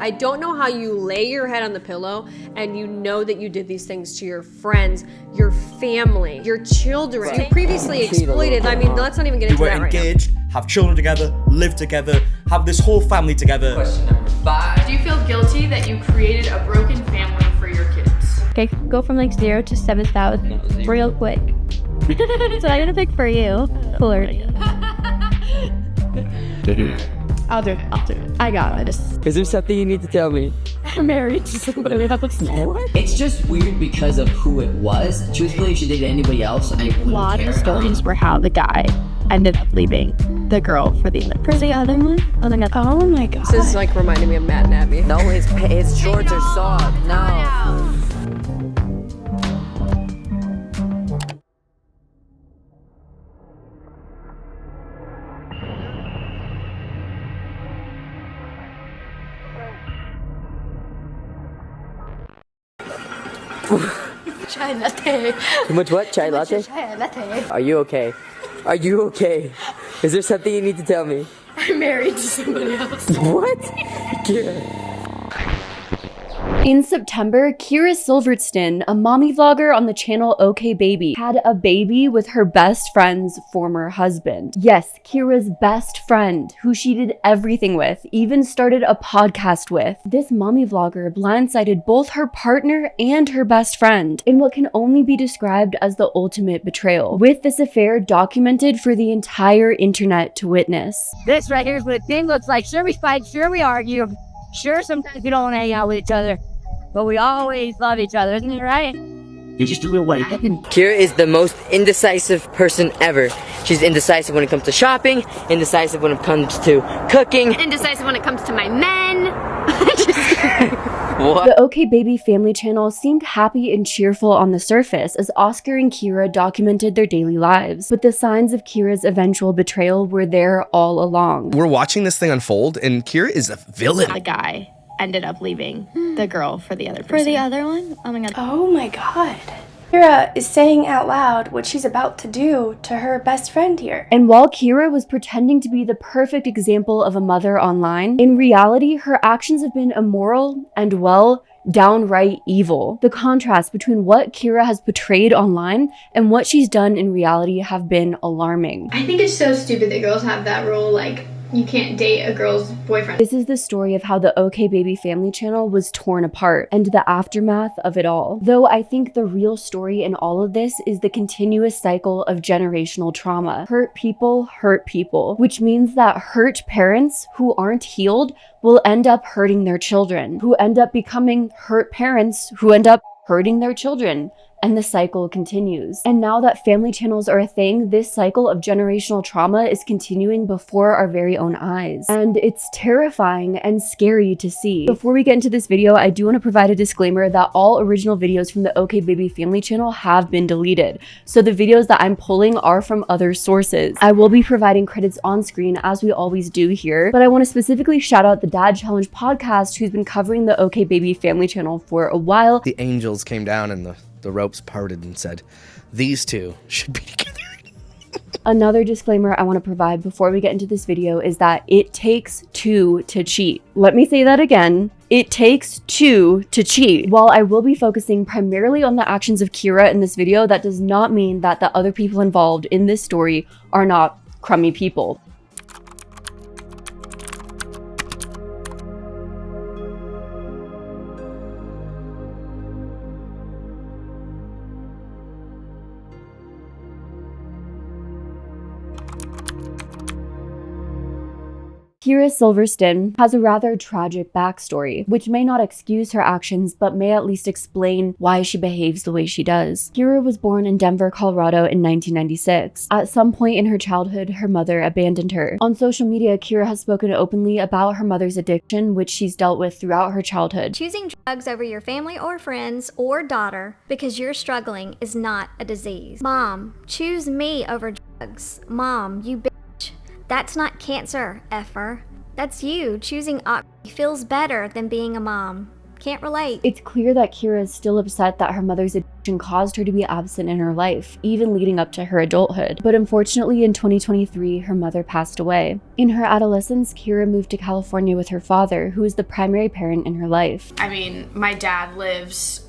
I don't know how you lay your head on the pillow and you know that you did these things to your friends, your family, your children. Right. You previously exploited. I mean, let's not even get into that right now. We were engaged, have children together, live together, have this whole family together. Question number 5. Do you feel guilty that you created a broken family for your kids? Okay, go from like 0 to 7,000 real quick. So I'm gonna pick for you. Cooler. I'll do it. I got it. Is there something you need to tell me? I'm married to somebody else. It's just weird because of who it was. Truthfully, if she dated anybody else, I wouldn't A lot care. of stories were how the guy ended up leaving the girl for the other one. Oh my god. This is like reminding me of Matt and Abby. No, his shorts are soft. No. Chai latte. Too much what? Chai latte? Chai latte. Are you okay? Are you okay? Is there something you need to tell me? I'm married to somebody else. What? Kyra. In September, Kyra Sivertson, a mommy vlogger on the channel OKBaby, had a baby with her best friend's former husband. Yes, Kyra's best friend, who she did everything with, even started a podcast with. This mommy vlogger blindsided both her partner and her best friend in what can only be described as the ultimate betrayal, with this affair documented for the entire internet to witness. This right here is what a thing looks like. Sure we fight, sure we argue, sure sometimes we don't want to hang out with each other, but we always love each other, isn't it right? You just do it like Kyra is the most indecisive person ever. She's indecisive when it comes to shopping, indecisive when it comes to cooking. Indecisive when it comes to my men. What? The OKBaby family channel seemed happy and cheerful on the surface as Oscar and Kyra documented their daily lives, but the signs of Kyra's eventual betrayal were there all along. We're watching this thing unfold, and Kyra is a villain. The guy ended up leaving the girl for the other person. For the other one? Oh my god. Oh my god. Kyra is saying out loud what she's about to do to her best friend here. And while Kyra was pretending to be the perfect example of a mother online, in reality, her actions have been immoral and, well, downright evil. The contrast between what Kyra has portrayed online and what she's done in reality have been alarming. I think it's so stupid that girls have that rule, like, you can't date a girl's boyfriend. This is the story of how the OKBaby family channel was torn apart and the aftermath of it all. Though I think the real story in all of this is the continuous cycle of generational trauma. Hurt people, which means that hurt parents who aren't healed will end up hurting their children, who end up becoming hurt parents who end up hurting their children. And the cycle continues. And now that family channels are a thing, this cycle of generational trauma is continuing before our very own eyes. And it's terrifying and scary to see. Before we get into this video, I do want to provide a disclaimer that all original videos from the OKBaby family channel have been deleted. So the videos that I'm pulling are from other sources. I will be providing credits on screen as we always do here, but I want to specifically shout out the Dad Challenge podcast, who's been covering the OKBaby family channel for a while. The angels came down and the ropes parted and said, these two should be together. Another disclaimer I want to provide before we get into this video is that it takes two to cheat. Let me say that again. It takes two to cheat. While I will be focusing primarily on the actions of Kyra in this video, that does not mean that the other people involved in this story are not crummy people. Kyra Sivertson has a rather tragic backstory, which may not excuse her actions, but may at least explain why she behaves the way she does. Kyra was born in Denver, Colorado in 1996. At some point in her childhood, her mother abandoned her. On social media, Kyra has spoken openly about her mother's addiction, which she's dealt with throughout her childhood. Choosing drugs over your family or friends or daughter because you're struggling is not a disease. Mom, choose me over drugs. Mom, you bitch. That's not cancer, effer. That's you choosing feels better than being a mom. Can't relate. It's clear that Kyra is still upset that her mother's addiction and caused her to be absent in her life, even leading up to her adulthood. But unfortunately, in 2023, her mother passed away. In her adolescence, Kyra moved to California with her father, who was the primary parent in her life. I mean, my dad lives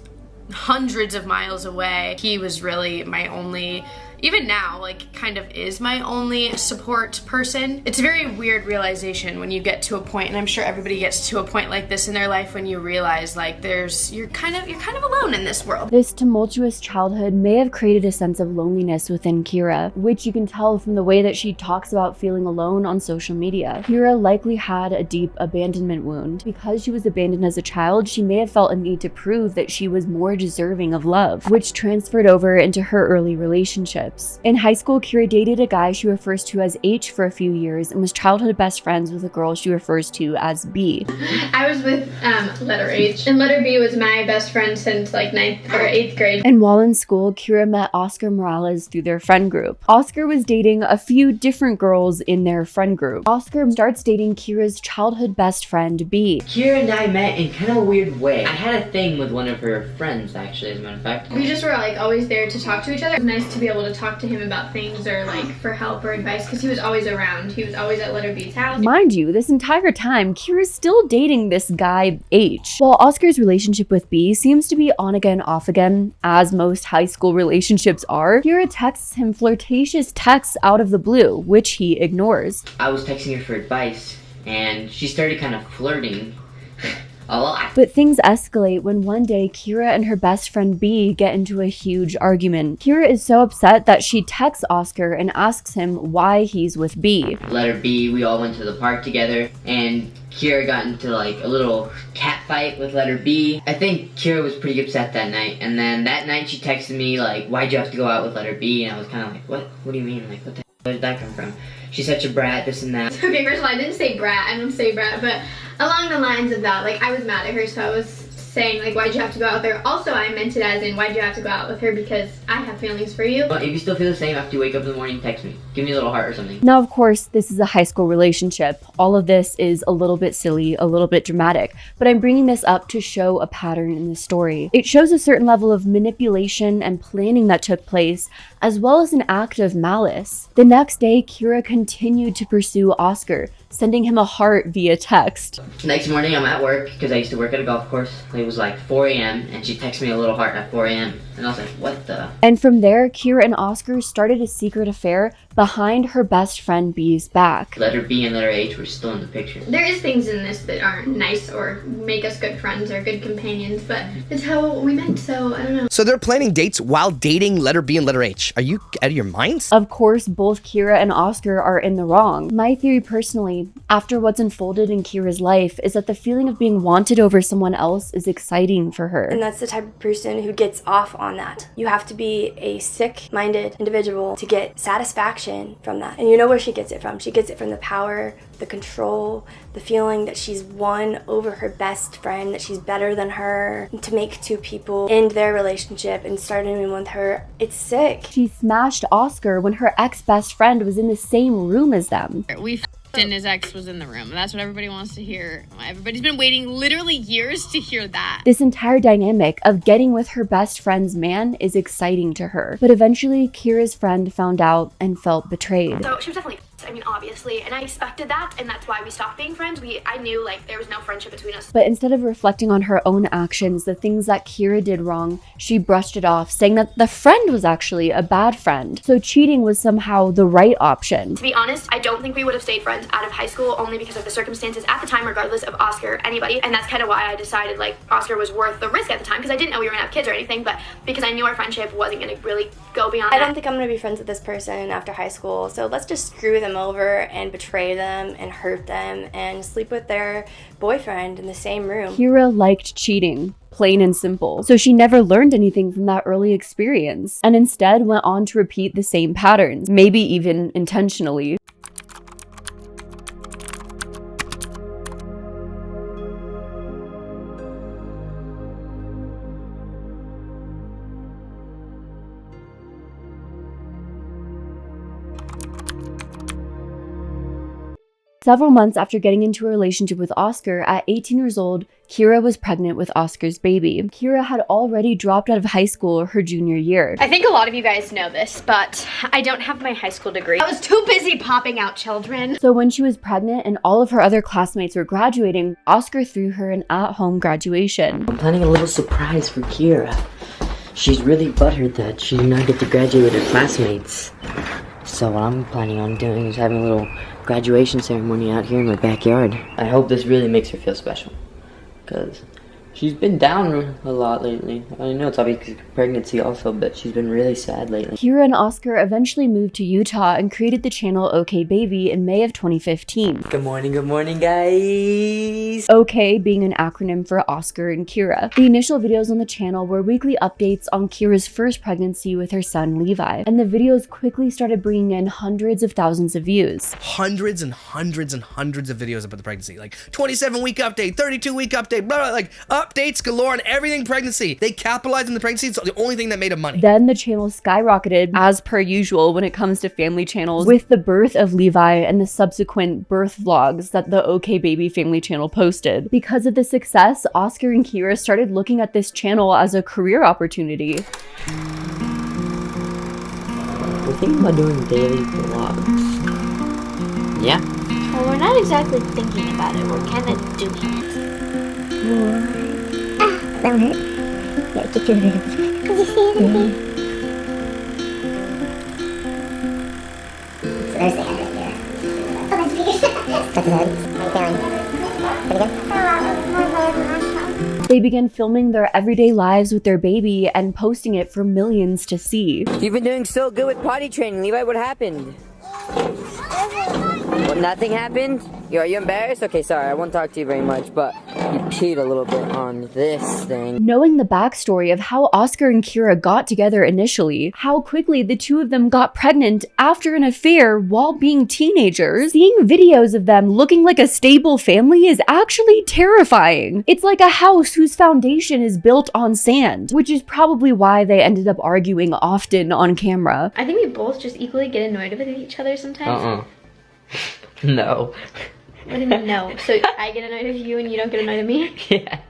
hundreds of miles away. He was really my only, even now, like, kind of is my only support person. It's a very weird realization when you get to a point, and I'm sure everybody gets to a point like this in their life, when you realize, like, you're kind of alone in this world. This tumultuous childhood may have created a sense of loneliness within Kyra, which you can tell from the way that she talks about feeling alone on social media. Kyra likely had a deep abandonment wound. Because she was abandoned as a child, she may have felt a need to prove that she was more deserving of love, which transferred over into her early relationships. In high school, Kyra dated a guy she refers to as H for a few years and was childhood best friends with a girl she refers to as B. I was with letter H, and letter B was my best friend since like 9th or 8th grade. And while in school, Kyra met Oscar Morales through their friend group. Oscar was dating a few different girls in their friend group. Oscar starts dating Kyra's childhood best friend, B. Kyra and I met in kind of a weird way. I had a thing with one of her friends, actually, as a matter of fact. We just were like always there to talk to each other. It was nice to be able to talk to him about things or like for help or advice, because he was always around. He was always at letter B's house. Mind you, this entire time, Kyra's still dating this guy, H. While Oscar's relationship with B seems to be on again, off again, as most high school relationships are, Kyra texts him flirtatious texts out of the blue, which he ignores. I was texting her for advice, and she started kind of flirting a lot. But things escalate when one day Kyra and her best friend B get into a huge argument. Kyra is so upset that she texts Oscar and asks him why he's with B. Letter B, we all went to the park together, and Kyra got into like a little cat fight with letter B. I think Kyra was pretty upset that night, and then that night she texted me like, why'd you have to go out with letter B? And I was kind of like, what do you mean? Like, what the hell, where did that come from? She's such a brat, this and that. Okay, first of all, I didn't say brat. I don't say brat, but along the lines of that, like, I was mad at her, so I was saying, like, why'd you have to go out with her? Also, I meant it as in, why'd you have to go out with her? Because I have feelings for you. Well, if you still feel the same after you wake up in the morning, text me. Give me a little heart or something. Now, of course, this is a high school relationship. All of this is a little bit silly, a little bit dramatic, but I'm bringing this up to show a pattern in the story. It shows a certain level of manipulation and planning that took place, as well as an act of malice. The next day, Kyra continued to pursue Oscar, sending him a heart via text. Next morning, I'm at work, because I used to work at a golf course. It was like 4 a.m., and she texted me a little heart at 4 a.m., and I was like, what the? And from there, Kyra and Oscar started a secret affair behind her best friend B's back. Letter B and letter H were still in the picture. There is things in this that aren't nice or make us good friends or good companions, but it's how we met, so I don't know. So they're planning dates while dating letter B and letter H. Are you out of your minds? Of course, both Kyra and Oscar are in the wrong. My theory personally, after what's unfolded in Kyra's life, is that the feeling of being wanted over someone else is exciting for her. And that's the type of person who gets off on that. You have to be a sick-minded individual to get satisfaction from that. And you know where she gets it from. She gets it from the power, the control, the feeling that she's won over her best friend, that she's better than her. And to make two people end their relationship and start a new one with her, it's sick. She smashed Oscar when her ex-best friend was in the same room as them. We and his ex was in the room. That's what everybody wants to hear. Everybody's been waiting literally years to hear that. This entire dynamic of getting with her best friend's man is exciting to her. But eventually, Kyra's friend found out and felt betrayed. So she was definitely, I mean, obviously, and I expected that, and that's why we stopped being friends. I knew, like, there was no friendship between us. But instead of reflecting on her own actions, the things that Kyra did wrong, she brushed it off, saying that the friend was actually a bad friend. So cheating was somehow the right option. To be honest, I don't think we would have stayed friends out of high school, only because of the circumstances at the time, regardless of Oscar or anybody. And that's kind of why I decided, like, Oscar was worth the risk at the time, because I didn't know we were gonna have kids or anything, but because I knew our friendship wasn't gonna really go beyond that. I don't think I'm gonna be friends with this person after high school, so let's just screw them over and betray them and hurt them and sleep with their boyfriend in the same room. Kyra liked cheating, plain and simple. So she never learned anything from that early experience and instead went on to repeat the same patterns, maybe even intentionally. Several months after getting into a relationship with Oscar, at 18 years old, Kyra was pregnant with Oscar's baby. Kyra had already dropped out of high school her junior year. I think a lot of you guys know this, but I don't have my high school degree. I was too busy popping out children. So when she was pregnant and all of her other classmates were graduating, Oscar threw her an at-home graduation. I'm planning a little surprise for Kyra. She's really butthurt that she did not get to graduate with her classmates. So what I'm planning on doing is having a little graduation ceremony out here in my backyard. I hope this really makes her feel special, because she's been down a lot lately. I know it's obviously pregnancy also, but she's been really sad lately. Kyra and Oscar eventually moved to Utah and created the channel OKBaby in May of 2015. Good morning, guys! OK being an acronym for Oscar and Kyra. The initial videos on the channel were weekly updates on Kyra's first pregnancy with her son Levi, and the videos quickly started bringing in hundreds of thousands of views. Hundreds and hundreds and hundreds of videos about the pregnancy, like 27-week update, 32-week update, blah, blah, like updates galore on everything pregnancy. They capitalized on the pregnancy. It's the only thing that made them money. Then the channel skyrocketed, as per usual when it comes to family channels, with the birth of Levi and the subsequent birth vlogs that the OKBaby family channel posted. Because of the success, Oscar and Kyra started looking at this channel as a career opportunity. We're thinking about doing daily vlogs. Yeah? Well, we're not exactly thinking about it. We're kind of doing it. That hurt. Yeah, get your hands. Could you see it again? So there's the head right there. Oh, that's bigger. That's his head. How you feeling? Pretty good? They began filming their everyday lives with their baby and posting it for millions to see. You've been doing so good with potty training, Levi. What happened? Well, nothing happened? Are you embarrassed? Okay, sorry, I won't talk to you very much, but you peed a little bit on this thing. Knowing the backstory of how Oscar and Kyra got together initially, how quickly the two of them got pregnant after an affair while being teenagers, seeing videos of them looking like a stable family is actually terrifying. It's like a house whose foundation is built on sand, which is probably why they ended up arguing often on camera. I think we both just equally get annoyed with each other sometimes. No. What do you mean no? So I get annoyed with you and you don't get annoyed at me? Yes.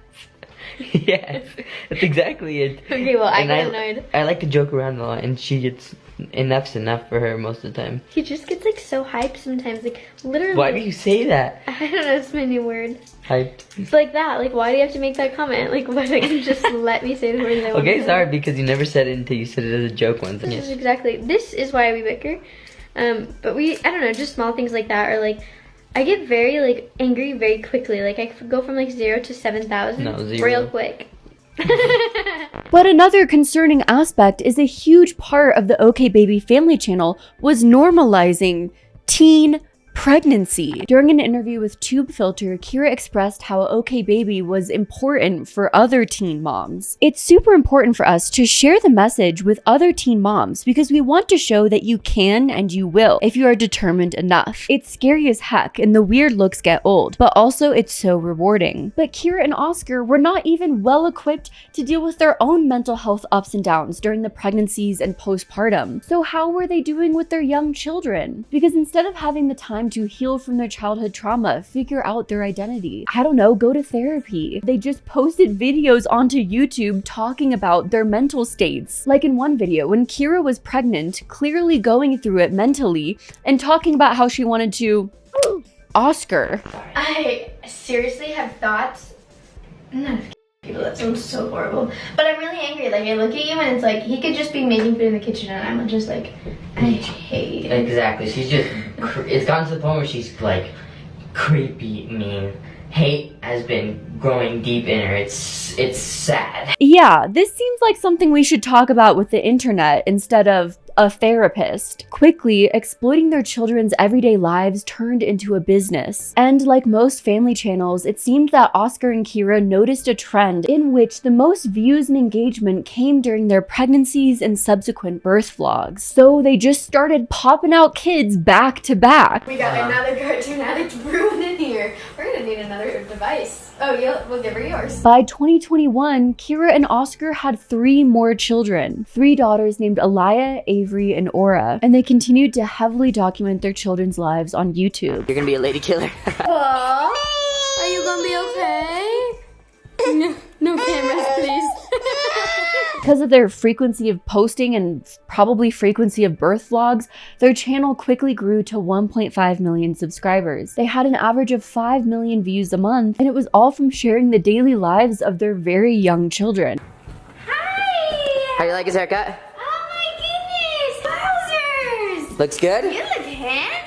Yes. That's exactly it. Okay, well, I get annoyed. I like to joke around a lot, and she gets enough's enough for her most of the time. He just gets like so hyped sometimes, like literally. Why do you say that? I don't know, it's my new word. Hyped. It's like that. Like, why do you have to make that comment? Like, why don't you just let me say the words I want to say? Okay, sorry, because you never said it until you said it as a joke once. This is why we bicker. But I don't know, just small things like that, or like, I get very like angry very quickly. Like I go from like 0 to 7,000 real quick. But another concerning aspect is a huge part of the OKBaby family channel was normalizing teen pregnancy. During an interview with Tube Filter, Kyra expressed how OKBaby was important for other teen moms. It's super important for us to share the message with other teen moms because we want to show that you can and you will if you are determined enough. It's scary as heck and the weird looks get old, but also it's so rewarding. But Kyra and Oscar were not even well equipped to deal with their own mental health ups and downs during the pregnancies and postpartum. So how were they doing with their young children? Because instead of having the time to heal from their childhood trauma, figure out their identity, I don't know, go to therapy. They just posted videos onto YouTube talking about their mental states. Like in one video, when Kyra was pregnant, clearly going through it mentally, and talking about how she wanted to Oscar. I seriously have thoughts. None of people, that sounds so horrible. But I'm really angry. Like I look at you and it's like he could just be making food in the kitchen and I'm just like, I hate it. Exactly. She's just, it's gotten to the point where she's like creepy, mean. Hate has been growing deep in her. It's sad. Yeah, this seems like something we should talk about with the internet instead of a therapist. Quickly, exploiting their children's everyday lives turned into a business. And like most family channels, it seemed that Oscar and Kyra noticed a trend in which the most views and engagement came during their pregnancies and subsequent birth vlogs. So they just started popping out kids back to back. We got another cartoon addict brewing in here. We're gonna need another device. Oh, we'll give her yours. By 2021, Kyra and Oscar had 3 more children, 3 daughters named Aliyah, Avery, and Aura, and they continued to heavily document their children's lives on YouTube. You're gonna be a lady killer. Aww. Are you gonna be okay? No cameras, please. Because of their frequency of posting and probably frequency of birth vlogs, their channel quickly grew to 1.5 million subscribers. They had an average of 5 million views a month, and it was all from sharing the daily lives of their very young children. Hi! How you like his haircut? Oh my goodness! Wowzers! Looks good? You look handsome!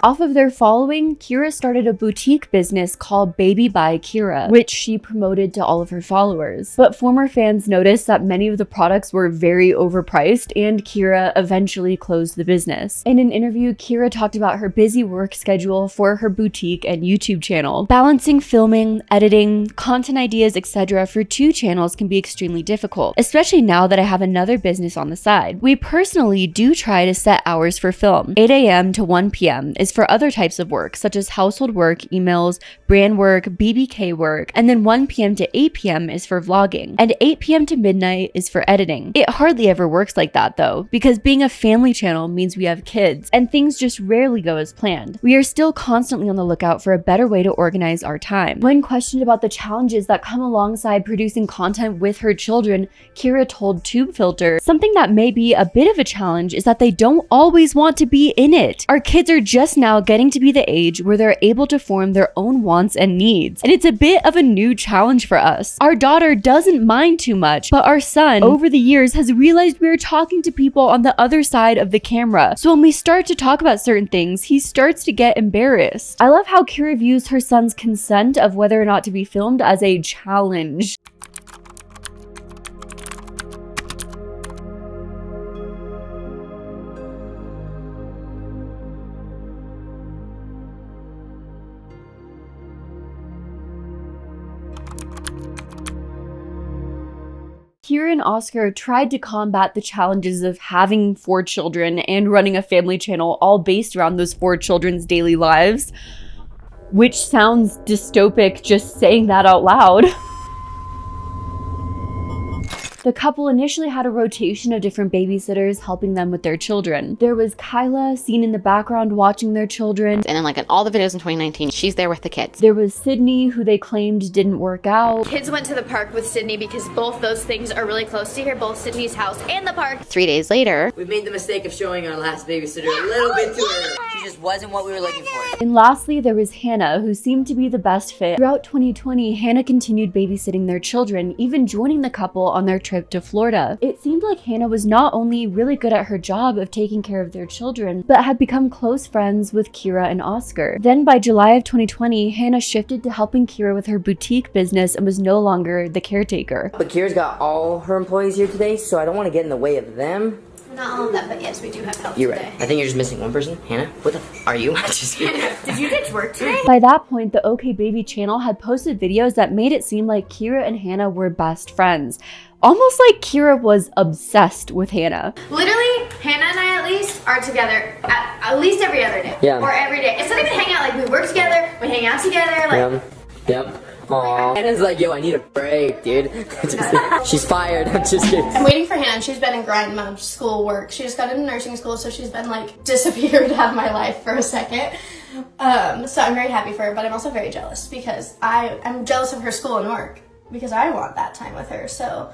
Off of their following, Kyra started a boutique business called Baby by Kyra, which she promoted to all of her followers. But former fans noticed that many of the products were very overpriced, and Kyra eventually closed the business. In an interview, Kyra talked about her busy work schedule for her boutique and YouTube channel. Balancing filming, editing, content ideas, etc. for 2 channels can be extremely difficult, especially now that I have another business on the side. We personally do try to set hours for film. 8 a.m. to 1 p.m. is for other types of work, such as household work, emails, brand work, BBK work, and then 1 p.m. to 8 p.m. is for vlogging, and 8 p.m. to midnight is for editing. It hardly ever works like that though, because being a family channel means we have kids, and things just rarely go as planned. We are still constantly on the lookout for a better way to organize our time. When questioned about the challenges that come alongside producing content with her children, Kyra told TubeFilter, "Something that may be a bit of a challenge is that they don't always want to be in it. Our kids are just now getting to be the age where they're able to form their own wants and needs, and it's a bit of a new challenge for us. Our daughter doesn't mind too much, but our son, over the years, has realized we are talking to people on the other side of the camera, so when we start to talk about certain things, he starts to get embarrassed." I love how Kyra views her son's consent of whether or not to be filmed as a challenge. Kyra and Oscar tried to combat the challenges of having 4 children and running a family channel all based around those 4 children's daily lives, which sounds dystopic just saying that out loud. The couple initially had a rotation of different babysitters helping them with their children. There was Kyla, seen in the background watching their children. And then like in all the videos in 2019, she's there with the kids. There was Sydney, who they claimed didn't work out. Kids went to the park with Sydney because both those things are really close to here, both Sydney's house and the park. 3 days later, we made the mistake of showing our last babysitter a little bit too early. She just wasn't what we were looking for. And lastly, there was Hannah, who seemed to be the best fit. Throughout 2020, Hannah continued babysitting their children, even joining the couple on their trip to Florida. It seemed like Hannah was not only really good at her job of taking care of their children, but had become close friends with Kyra and Oscar. Then by July of 2020, Hannah shifted to helping Kyra with her boutique business and was no longer the caretaker. But Kyra's got all her employees here today, so I don't want to get in the way of them. Not all of them, but yes, we do have help You're today. right. I think you're just missing one person. Hannah, what the f are you? Just kidding. Did you get to work today? By that point, the OKBaby channel had posted videos that made it seem like Kyra and Hannah were best friends. Almost like Kyra was obsessed with Hannah. Literally, Hannah and I at least are together at least every other day. Yeah. Or every day. It's not even hang out, like we work together, we hang out together, like. Yep. Aww. Hannah's like, yo, I need a break, dude. She's fired. I'm just kidding. I'm waiting for Hannah. She's been in grind mode, school work. She just got into nursing school, so she's been like disappeared out of my life for a second. So I'm very happy for her, but I'm also very jealous because I'm jealous of her school and work because I want that time with her. So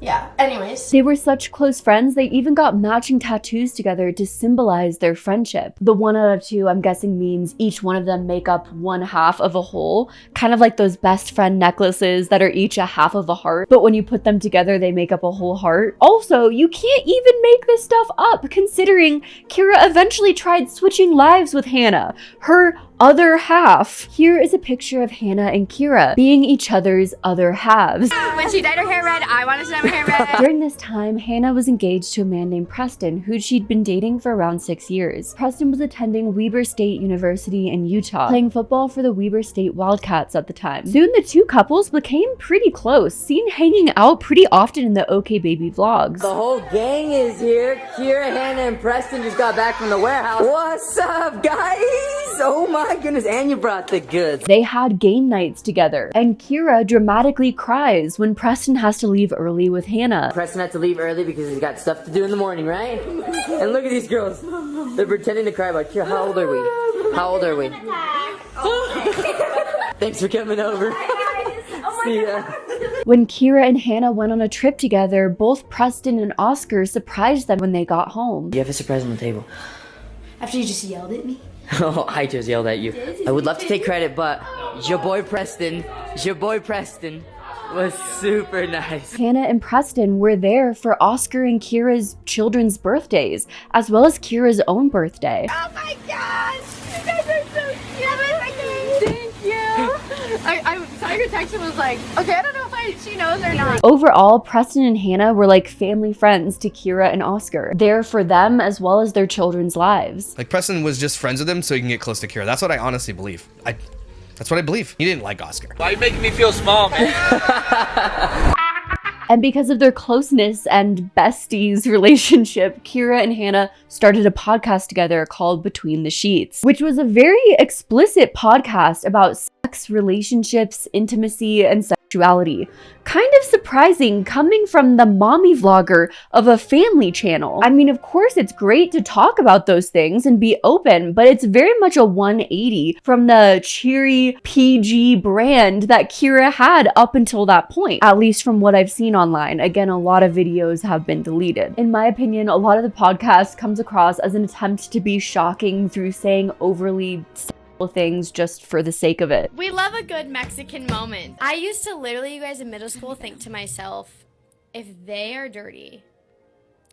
yeah, anyways. They were such close friends, they even got matching tattoos together to symbolize their friendship. The 1 out of 2, I'm guessing, means each one of them make up 1/2 of a whole, kind of like those best friend necklaces that are each a half of a heart, but when you put them together, they make up a whole heart. Also, you can't even make this stuff up, considering Kyra eventually tried switching lives with Hannah, her other half. Here is a picture of Hannah and Kyra being each other's other halves. When she dyed her hair red, I wanted to dye my hair red. During this time, Hannah was engaged to a man named Preston, who she'd been dating for around 6 years. Preston was attending Weber State University in Utah, playing football for the Weber State Wildcats at the time. Soon the 2 couples became pretty close, seen hanging out pretty often in the OKBaby vlogs. The whole gang is here. Kyra, Hannah, and Preston just got back from the warehouse. What's up, guys? Oh my goodness, and you brought the goods. They had game nights together, and Kyra dramatically cries when Preston has to leave early with Hannah. Preston had to leave early because he's got stuff to do in the morning, right? And look at these girls. They're pretending to cry about Kyra. How old are we? How old are we? Thanks for coming over. See ya. When Kyra and Hannah went on a trip together, both Preston and Oscar surprised them when they got home. You have a surprise on the table. After you just yelled at me? Oh, I just yelled at you. I would love to take credit, but your boy Preston was super nice. Hannah and Preston were there for Oscar and Kyra's children's birthdays, as well as Kyra's own birthday. Oh my gosh! You guys are so cute! Thank you! I saw your text and was like, okay, I don't know if she knows or not. Overall, Preston and Hannah were like family friends to Kyra and Oscar, there for them as well as their children's lives. Like, Preston was just friends with them so he can get close to Kyra. That's what I honestly believe. That's what I believe. He didn't like Oscar. Why are you making me feel small, man? And because of their closeness and besties relationship, Kyra and Hannah started a podcast together called Between the Sheets, which was a very explicit podcast about sex, relationships, intimacy, and sexuality. Kind of surprising coming from the mommy vlogger of a family channel. I mean, of course, it's great to talk about those things and be open, but it's very much a 180 from the cheery PG brand that Kyra had up until that point, at least from what I've seen online. Again, a lot of videos have been deleted. In my opinion, a lot of the podcast comes across as an attempt to be shocking through saying overly things just for the sake of it. We love a good Mexican moment. I used to literally, you guys in middle school, think to myself, if they are dirty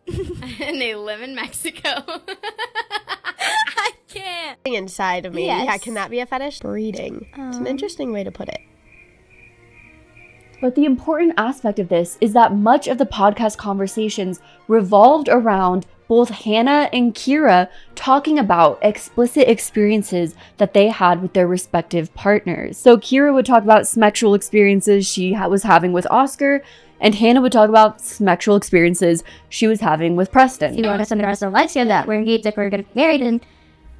and they live in Mexico, I can't. Inside of me. Yes. Yeah, can that be a fetish? Breeding. It's an interesting way to put it. But the important aspect of this is that much of the podcast conversations revolved around both Hannah and Kyra talking about explicit experiences that they had with their respective partners. So Kyra would talk about sexual experiences she was having with Oscar, and Hannah would talk about sexual experiences she was having with Preston. You want us in the rest of life, that we're engaged, that we're getting married, and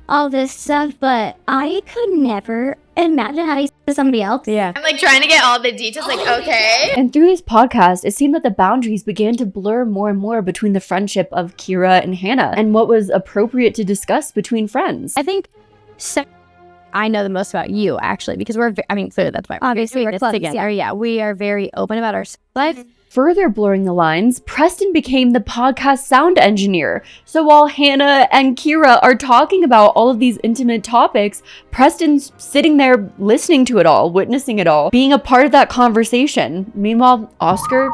all this stuff, but I could never imagine having to somebody else. Yeah. I'm like trying to get all the details, like, okay. And through this podcast, it seemed that the boundaries began to blur more and more between the friendship of Kyra and Hannah and what was appropriate to discuss between friends. I think I know the most about you, actually, because we're, clearly that's why. Obviously, we're close together. Yeah, we are very open about our life. Further blurring the lines, Preston became the podcast sound engineer. So while Hannah and Kyra are talking about all of these intimate topics, Preston's sitting there listening to it all, witnessing it all, being a part of that conversation. Meanwhile, Oscar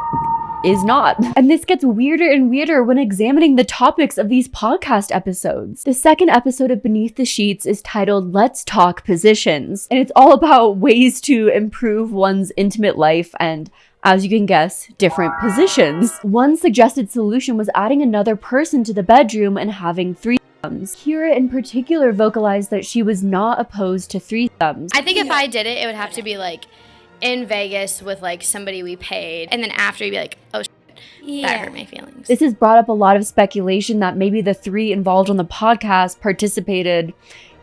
is not. And this gets weirder and weirder when examining the topics of these podcast episodes. The second episode of Beneath the Sheets is titled Let's Talk Positions, and it's all about ways to improve one's intimate life and, as you can guess, different positions. One suggested solution was adding another person to the bedroom and having threesomes. Kyra in particular vocalized that she was not opposed to threesomes. I think if I did it, it would have to be like in Vegas with like somebody we paid, and then after you'd be like, oh shit, that hurt my feelings. This has brought up a lot of speculation that maybe the three involved on the podcast participated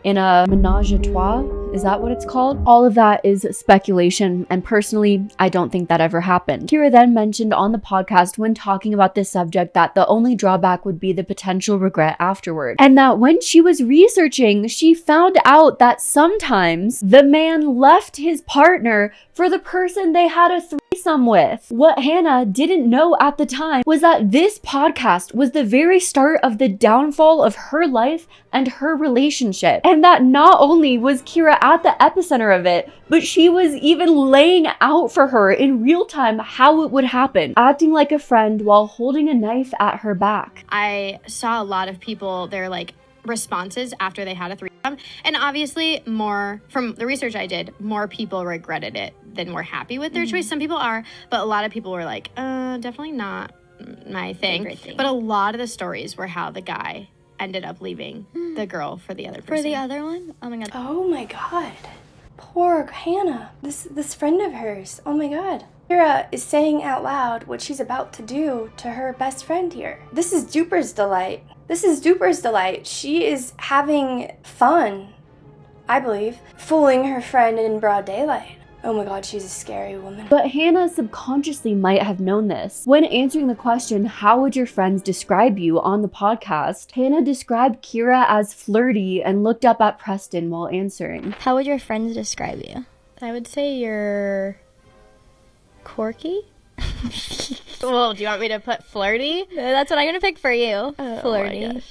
in a menage a trois. Is that what it's called? All of that is speculation, and personally, I don't think that ever happened. Kyra then mentioned on the podcast when talking about this subject that the only drawback would be the potential regret afterward, and that when she was researching, she found out that sometimes the man left his partner for the person they had a threesome with. What Hannah didn't know at the time was that this podcast was the very start of the downfall of her life and her relationship, and that not only was Kyra at the epicenter of it, but she was even laying out for her in real time how it would happen, acting like a friend while holding a knife at her back. I saw a lot of people, their like responses after they had a threesome, and obviously more from the research I did, more people regretted it than were happy with their choice. Some people are, but a lot of people were like, definitely not my thing. But a lot of the stories were how the guy ended up leaving the girl for the other person. For the other one? Oh my god. Oh my god. Poor Hannah. This friend of hers. Oh my god. Kyra is saying out loud what she's about to do to her best friend here. This is Duper's delight. This is Duper's delight. She is having fun. I believe, fooling her friend in broad daylight. Oh my god, she's a scary woman. But Hannah subconsciously might have known this. When answering the question, how would your friends describe you on the podcast, Hannah described Kyra as flirty and looked up at Preston while answering. How would your friends describe you? I would say you're quirky. Well, do you want me to put flirty? That's what I'm gonna pick for you. Flirty.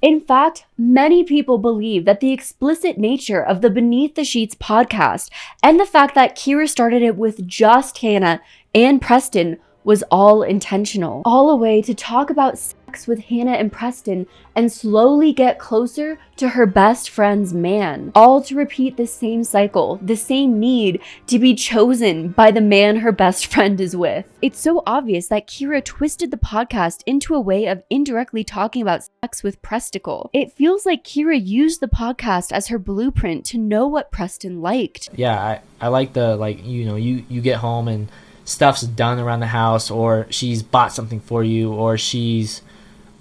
In fact, many people believe that the explicit nature of the Beneath the Sheets podcast and the fact that Kyra started it with just Hannah and Preston was all intentional. All a way to talk about sex with Hannah and Preston and slowly get closer to her best friend's man. All to repeat the same cycle, the same need to be chosen by the man her best friend is with. It's so obvious that Kyra twisted the podcast into a way of indirectly talking about sex with Presticle. It feels like Kyra used the podcast as her blueprint to know what Preston liked. Yeah, I like the, like, you know, you get home and stuff's done around the house, or she's bought something for you, or she's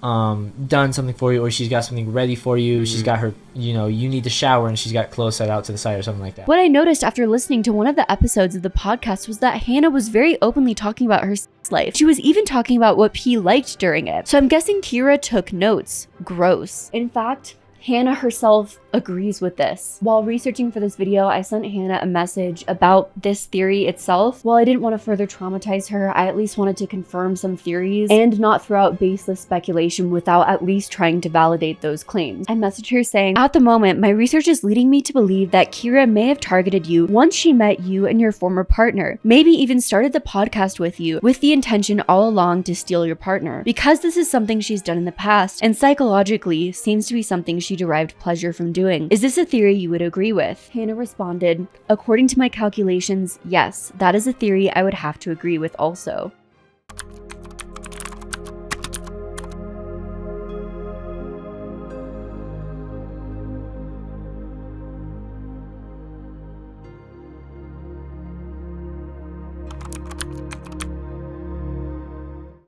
done something for you, or she's got something ready for you. She's got her, you know, you need to shower and she's got clothes set out to the side or something like that. What I noticed after listening to one of the episodes of the podcast was that Hannah was very openly talking about her sex life. She was even talking about what P liked during it. So I'm guessing Kyra took notes. Gross. In fact, Hannah herself agrees with this. While researching for this video, I sent Hannah a message about this theory itself. While I didn't want to further traumatize her, I at least wanted to confirm some theories and not throw out baseless speculation without at least trying to validate those claims. I messaged her saying, at the moment, my research is leading me to believe that Kyra may have targeted you once she met you and your former partner, maybe even started the podcast with you with the intention all along to steal your partner. Because this is something she's done in the past and psychologically seems to be something she derived pleasure from doing. Is this a theory you would agree with? Hannah responded, according to my calculations, yes, that is a theory I would have to agree with also.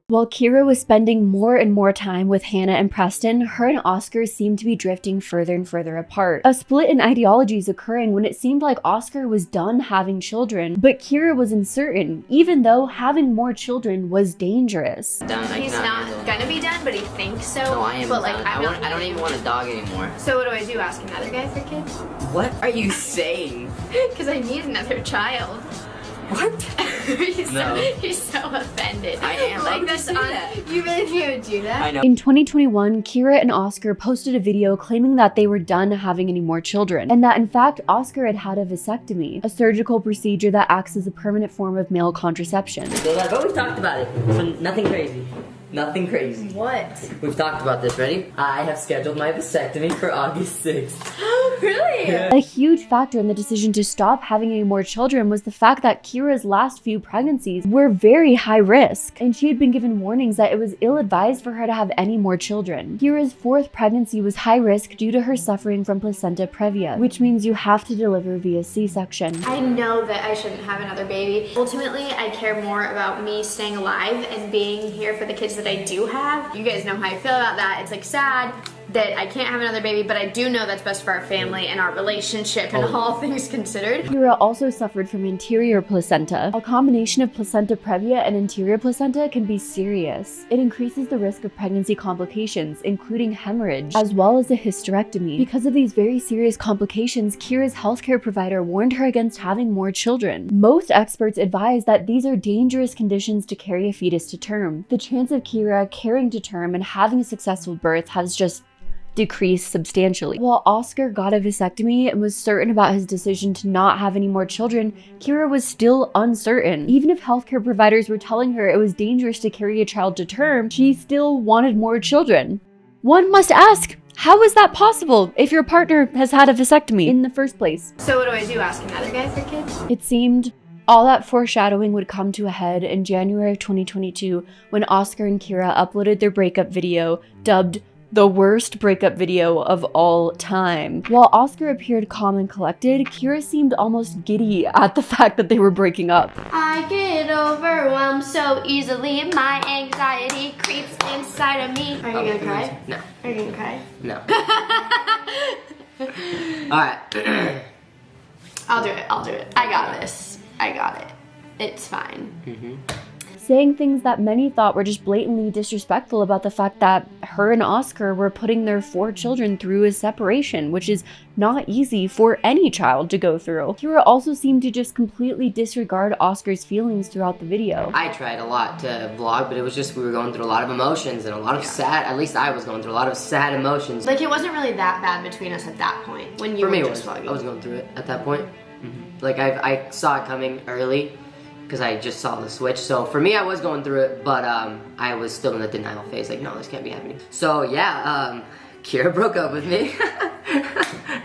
While Kyra was spending more and more time with Hannah and Preston, her and Oscar seemed to be drifting further and further apart. A split in ideologies occurring when it seemed like Oscar was done having children, but Kyra was uncertain, even though having more children was dangerous. He's not gonna be done, but he thinks so. No, I am but like, done. I don't even want a dog anymore. So what do I do? Ask another guy for kids? What are you saying? Because I need another child. What? he's so offended. I am. Like this you really think I would do that? I know. In 2021, Kyra and Oscar posted a video claiming that they were done having any more children, and that in fact Oscar had had a vasectomy, a surgical procedure that acts as a permanent form of male contraception. So I've always talked about it, so nothing crazy. Nothing crazy. What? We've talked about this, ready? I have scheduled my vasectomy for August 6th. Really? A huge factor in the decision to stop having any more children was the fact that Kyra's last few pregnancies were very high risk, and she had been given warnings that it was ill-advised for her to have any more children. Kyra's fourth pregnancy was high risk due to her suffering from placenta previa, which means you have to deliver via C-section. I know that I shouldn't have another baby. Ultimately, I care more about me staying alive and being here for the kids that I do have. You guys know how I feel about that. It's like sad that I can't have another baby, but I do know that's best for our family and our relationship and all things considered. Kyra also suffered from anterior placenta. A combination of placenta previa and anterior placenta can be serious. It increases the risk of pregnancy complications, including hemorrhage, as well as a hysterectomy. Because of these very serious complications, Kyra's healthcare provider warned her against having more children. Most experts advise that these are dangerous conditions to carry a fetus to term. The chance of Kyra carrying to term and having a successful birth has just decreased substantially. While Oscar got a vasectomy and was certain about his decision to not have any more children, Kyra was still uncertain. Even if healthcare providers were telling her it was dangerous to carry a child to term, she still wanted more children. One must ask, how is that possible if your partner has had a vasectomy in the first place? So what do I do? Ask another guy for kids? It seemed all that foreshadowing would come to a head in January of 2022 when Oscar and Kyra uploaded their breakup video, dubbed the worst breakup video of all time. While Oscar appeared calm and collected, Kyra seemed almost giddy at the fact that they were breaking up. I get overwhelmed so easily. My anxiety creeps inside of me. Are you gonna cry? No. Are you gonna cry? No. Alright. I'll do it. I got this. I got it. It's fine. Saying things that many thought were just blatantly disrespectful about the fact that her and Oscar were putting their 4 children through a separation, which is not easy for any child to go through. Kyra also seemed to just completely disregard Oscar's feelings throughout the video. I tried a lot to vlog, but it was just we were going through a lot of emotions and a lot of sad, at least I was going through a lot of sad emotions. Like, it wasn't really that bad between us at that point when you For me, were just vlogging. I was going through it at that point. Like, I saw it coming early because I just saw the switch. So for me, I was going through it, but I was still in the denial phase. Like, no, this can't be happening. So yeah, Kyra broke up with me.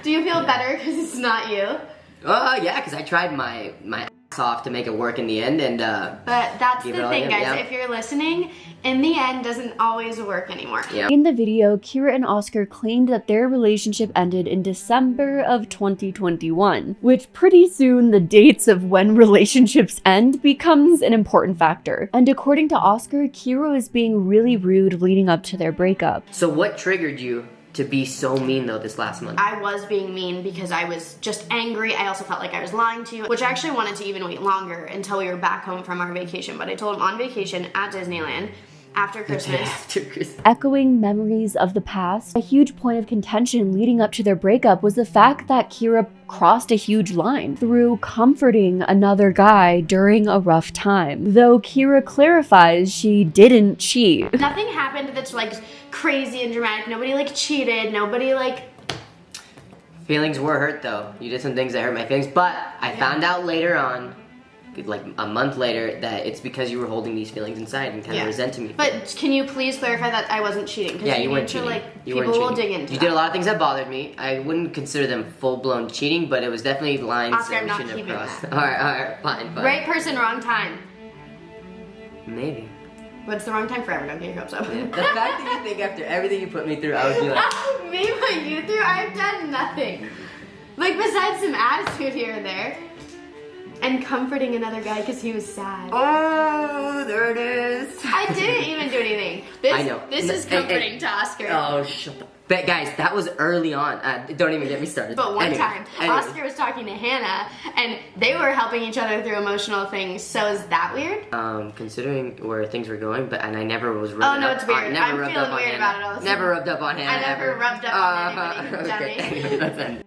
Do you feel better because it's not you? Yeah, because I tried my ass off to make it work in the end, and But that's the thing, guys. Yeah. If you're listening, in the end doesn't always work anymore. Yeah. In the video, Kyra and Oscar claimed that their relationship ended in December of 2021, which pretty soon the dates of when relationships end becomes an important factor. And according to Oscar, Kyra was being really rude leading up to their breakup. So what triggered you to be so mean though this last month? I was being mean because I was just angry. I also felt like I was lying to you, which I actually wanted to even wait longer until we were back home from our vacation. But I told him on vacation at Disneyland after Christmas. Echoing memories of the past, a huge point of contention leading up to their breakup was the fact that Kyra crossed a huge line through comforting another guy during a rough time. Though Kyra clarifies she didn't cheat. Nothing happened that's like crazy and dramatic. Nobody like cheated. Nobody like... Feelings were hurt though. You did some things that hurt my feelings, but I found out later on, like a month later, that it's because you were holding these feelings inside and kind of resenting me. But can you please clarify that I wasn't cheating? Yeah, you weren't cheating. Like, You people weren't will cheating. dig into You that. did a lot of things that bothered me. I wouldn't consider them full-blown cheating, but it was definitely lines Oscar, that I'm we not shouldn't have keeping crossed. that. Alright, fine. Right person, wrong time. Maybe. What's the wrong time forever? Don't get your hopes up. The fact that you think after everything you put me through, I would be like... Me put you through? I've done nothing. Like, besides some attitude here and there. And comforting another guy because he was sad. Oh, there it is. I didn't even do anything. This, I know. This is comforting to Oscar. Oh, shut up. But guys, that was early on. Don't even get me started. But one Anyway, time, Oscar was talking to Hannah, and they were helping each other through emotional things. So is that weird? Considering where things were going, and I never was rubbing Oh no, up. it's weird. Never I'm rubbed feeling up on weird Hannah. about it all the time. Never rubbed up on Hannah. I never ever. rubbed up on anybody, Okay, dummy. anyway, that's it.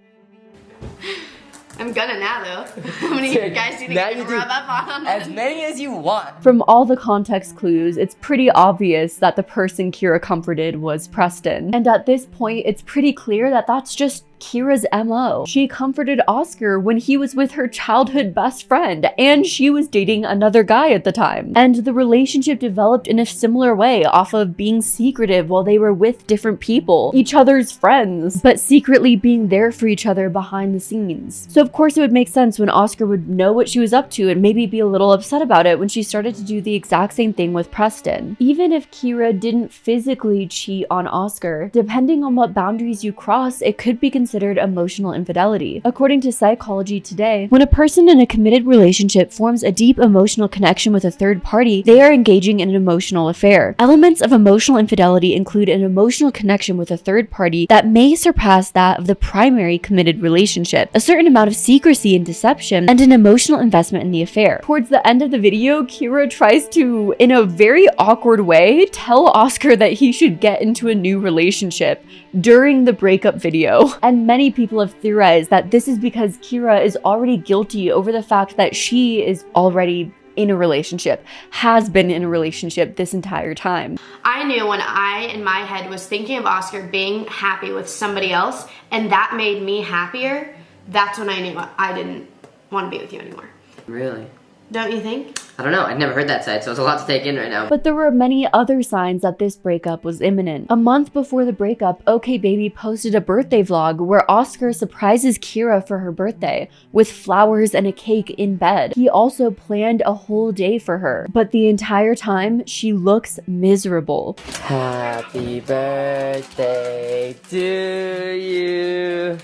I'm gonna now though. How many guys do you think I can rub up on? As many as you want. From all the context clues, it's pretty obvious that the person Kyra comforted was Preston. And at this point, it's pretty clear that that's just Kyra's MO. She comforted Oscar when he was with her childhood best friend, and she was dating another guy at the time. And the relationship developed in a similar way, off of being secretive while they were with different people, each other's friends, but secretly being there for each other behind the scenes. So of course it would make sense when Oscar would know what she was up to and maybe be a little upset about it when she started to do the exact same thing with Preston. Even if Kyra didn't physically cheat on Oscar, depending on what boundaries you cross, it could be considered emotional infidelity. According to Psychology Today, when a person in a committed relationship forms a deep emotional connection with a third party, they are engaging in an emotional affair. Elements of emotional infidelity include an emotional connection with a third party that may surpass that of the primary committed relationship, a certain amount of secrecy and deception, and an emotional investment in the affair. Towards the end of the video, Kyra tries to, in a very awkward way, tell Oscar that he should get into a new relationship during the breakup video. And many people have theorized that this is because Kyra is already guilty over the fact that she is already in a relationship, has been in a relationship this entire time. I knew when I, in my head, was thinking of Oscar being happy with somebody else, and that made me happier, that's when I knew I didn't want to be with you anymore. Really? Don't you think? I don't know. I'd never heard that side, so it's a lot to take in right now. But there were many other signs that this breakup was imminent. A month before the breakup, OKBaby posted a birthday vlog where Oscar surprises Kyra for her birthday with flowers and a cake in bed. He also planned a whole day for her, but the entire time she looks miserable. Happy birthday to you.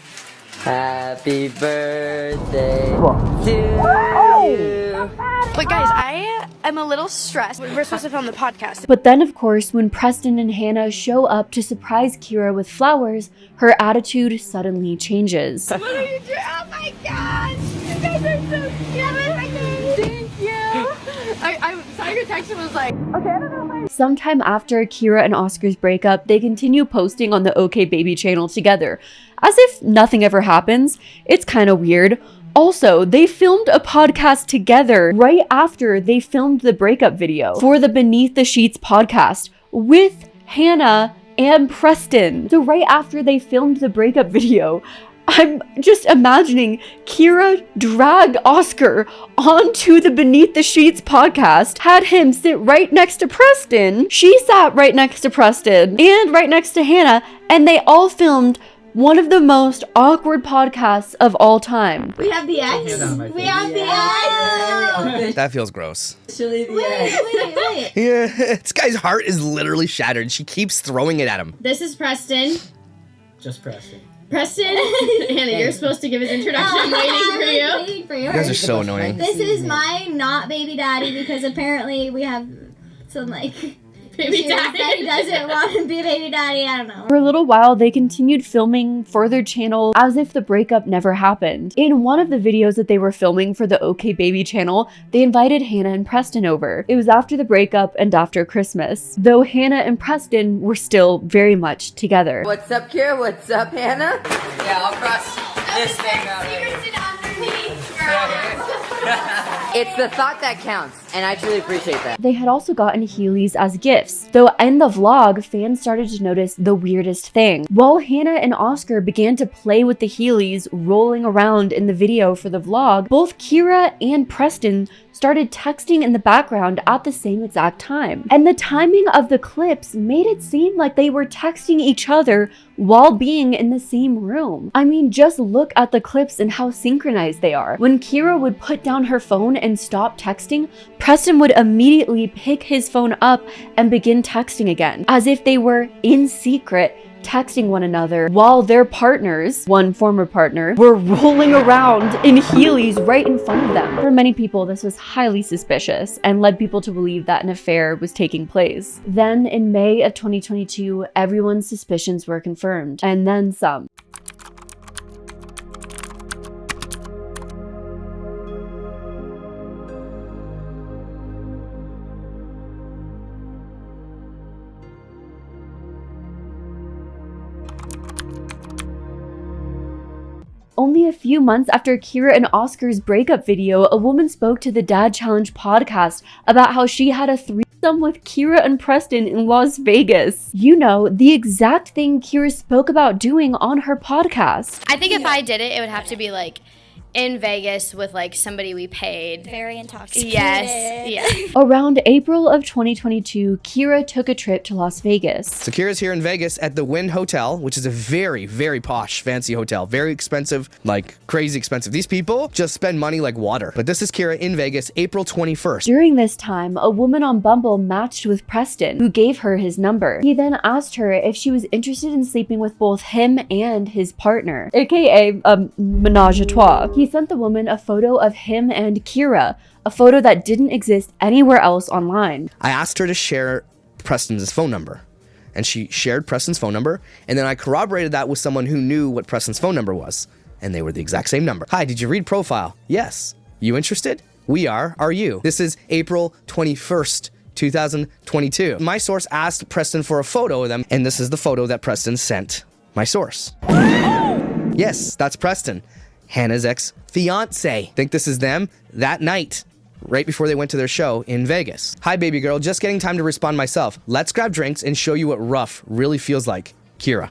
Happy birthday to you. Like, Wait, guys, I am a little stressed. We're supposed to film the podcast. But then, of course, when Preston and Hannah show up to surprise Kyra with flowers, her attitude suddenly changes. What are you doing? Oh my gosh! You guys are so cute! Thank you! I saw your text and was like, okay, I don't know if I... Sometime after Kyra and Oscar's breakup, they continue posting on the OKBaby channel together, as if nothing ever happens. It's kind of weird. Also, they filmed a podcast together right after they filmed the breakup video for the Beneath the Sheets podcast with Hannah and Preston. So right after they filmed the breakup video, I'm just imagining Kyra dragged Oscar onto the Beneath the Sheets podcast, had him sit right next to Preston. She sat right next to Preston and right next to Hannah, and they all filmed one of the most awkward podcasts of all time. We have the X. We have the X. That feels gross. Wait. Yeah, this guy's heart is literally shattered. She keeps throwing it at him. This is Preston. Just Preston. Preston, Hannah, you're supposed to give his introduction. I'm waiting for you. You guys are so annoying. This is my not baby daddy because apparently we have some like baby daddy. That he doesn't want to be a baby daddy. I don't know. For a little while, they continued filming for their channel as if the breakup never happened. In one of the videos that they were filming for the OKBaby channel, they invited Hannah and Preston over. It was after the breakup and after Christmas, though Hannah and Preston were still very much together. What's up, Kyra? What's up, Hannah? Yeah, I'll cross this thing out here. It's the thought that counts, and I truly appreciate that. They had also gotten Heelys as gifts, though in the vlog, fans started to notice the weirdest thing. While Hannah and Oscar began to play with the Heelys rolling around in the video for the vlog, both Kyra and Preston started texting in the background at the same exact time. And the timing of the clips made it seem like they were texting each other while being in the same room. I mean, just look at the clips and how synchronized they are. When Kyra would put down her phone and stop texting, Preston would immediately pick his phone up and begin texting again, as if they were in secret texting one another while their partners, one former partner, were rolling around in Heelys right in front of them. For many people, this was highly suspicious and led people to believe that an affair was taking place. Then in May of 2022, everyone's suspicions were confirmed, and then some. Only a few months after Kyra and Oscar's breakup video, a woman spoke to the Dad Challenge podcast about how she had a threesome with Kyra and Preston in Las Vegas. You know, the exact thing Kyra spoke about doing on her podcast. I think if I did it, it would have to be like in Vegas with like somebody we paid. Very intoxicated. Yes. Yeah. Around April of 2022, Kyra took a trip to Las Vegas. So Kyra's here in Vegas at the Wynn Hotel, which is a very, very posh, fancy hotel. Very expensive, like crazy expensive. These people just spend money like water. But this is Kyra in Vegas, April 21st. During this time, a woman on Bumble matched with Preston, who gave her his number. He then asked her if she was interested in sleeping with both him and his partner, aka a menage a trois. He sent the woman a photo of him and Kyra, a photo that didn't exist anywhere else online. I asked her to share Preston's phone number, and she shared Preston's phone number, and then I corroborated that with someone who knew what Preston's phone number was, and they were the exact same number. Hi, did you read profile? Yes. You interested? We are. Are you? This is April 21st, 2022. My source asked Preston for a photo of them, and this is the photo that Preston sent my source. Yes, that's Preston. Hannah's ex-fiance. Think this is them? That night, right before they went to their show in Vegas. Hi, baby girl. Just getting time to respond myself. Let's grab drinks and show you what rough really feels like. Kyra.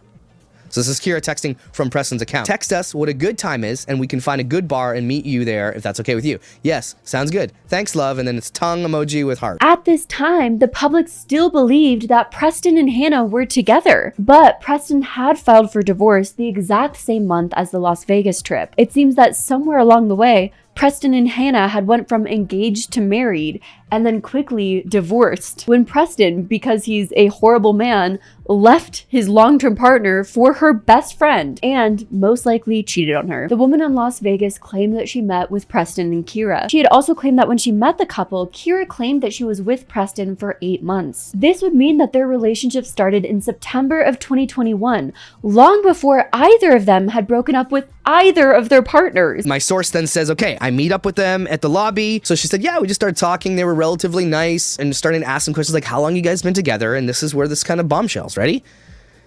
So this is Kyra texting from Preston's account. Text us what a good time is, and we can find a good bar and meet you there if that's okay with you. Yes, sounds good. Thanks, love. And then it's tongue emoji with heart. At this time, the public still believed that Preston and Hannah were together. But Preston had filed for divorce the exact same month as the Las Vegas trip. It seems that somewhere along the way, Preston and Hannah had went from engaged to married, and then quickly divorced when Preston, because he's a horrible man, left his long-term partner for her best friend and most likely cheated on her. The woman in Las Vegas claimed that she met with Preston and Kyra. She had also claimed that when she met the couple, Kyra claimed that she was with Preston for 8 months. This would mean that their relationship started in September of 2021, long before either of them had broken up with either of their partners. My source then says, okay, I meet up with them at the lobby. So she said, yeah, we just started talking. They were relatively nice and starting to ask some questions like, how long you guys been together? And this is where this kind of bombshells. Ready?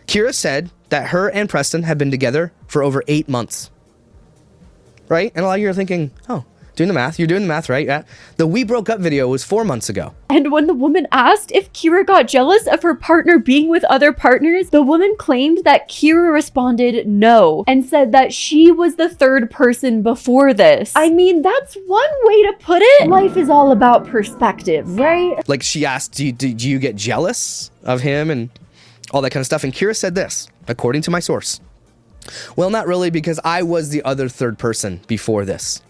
Kyra said that her and Preston had been together for over 8 months. Right? And a lot of you are thinking, oh, doing the math. You're doing the math, right? Yeah. The We Broke Up video was 4 months ago. And when the woman asked if Kyra got jealous of her partner being with other partners, the woman claimed that Kyra responded no and said that she was the third person before this. I mean, that's one way to put it. Life is all about perspective, right? Like she asked, do you get jealous of him and all that kind of stuff? And Kyra said this, according to my source. Well, not really, because I was the other third person before this.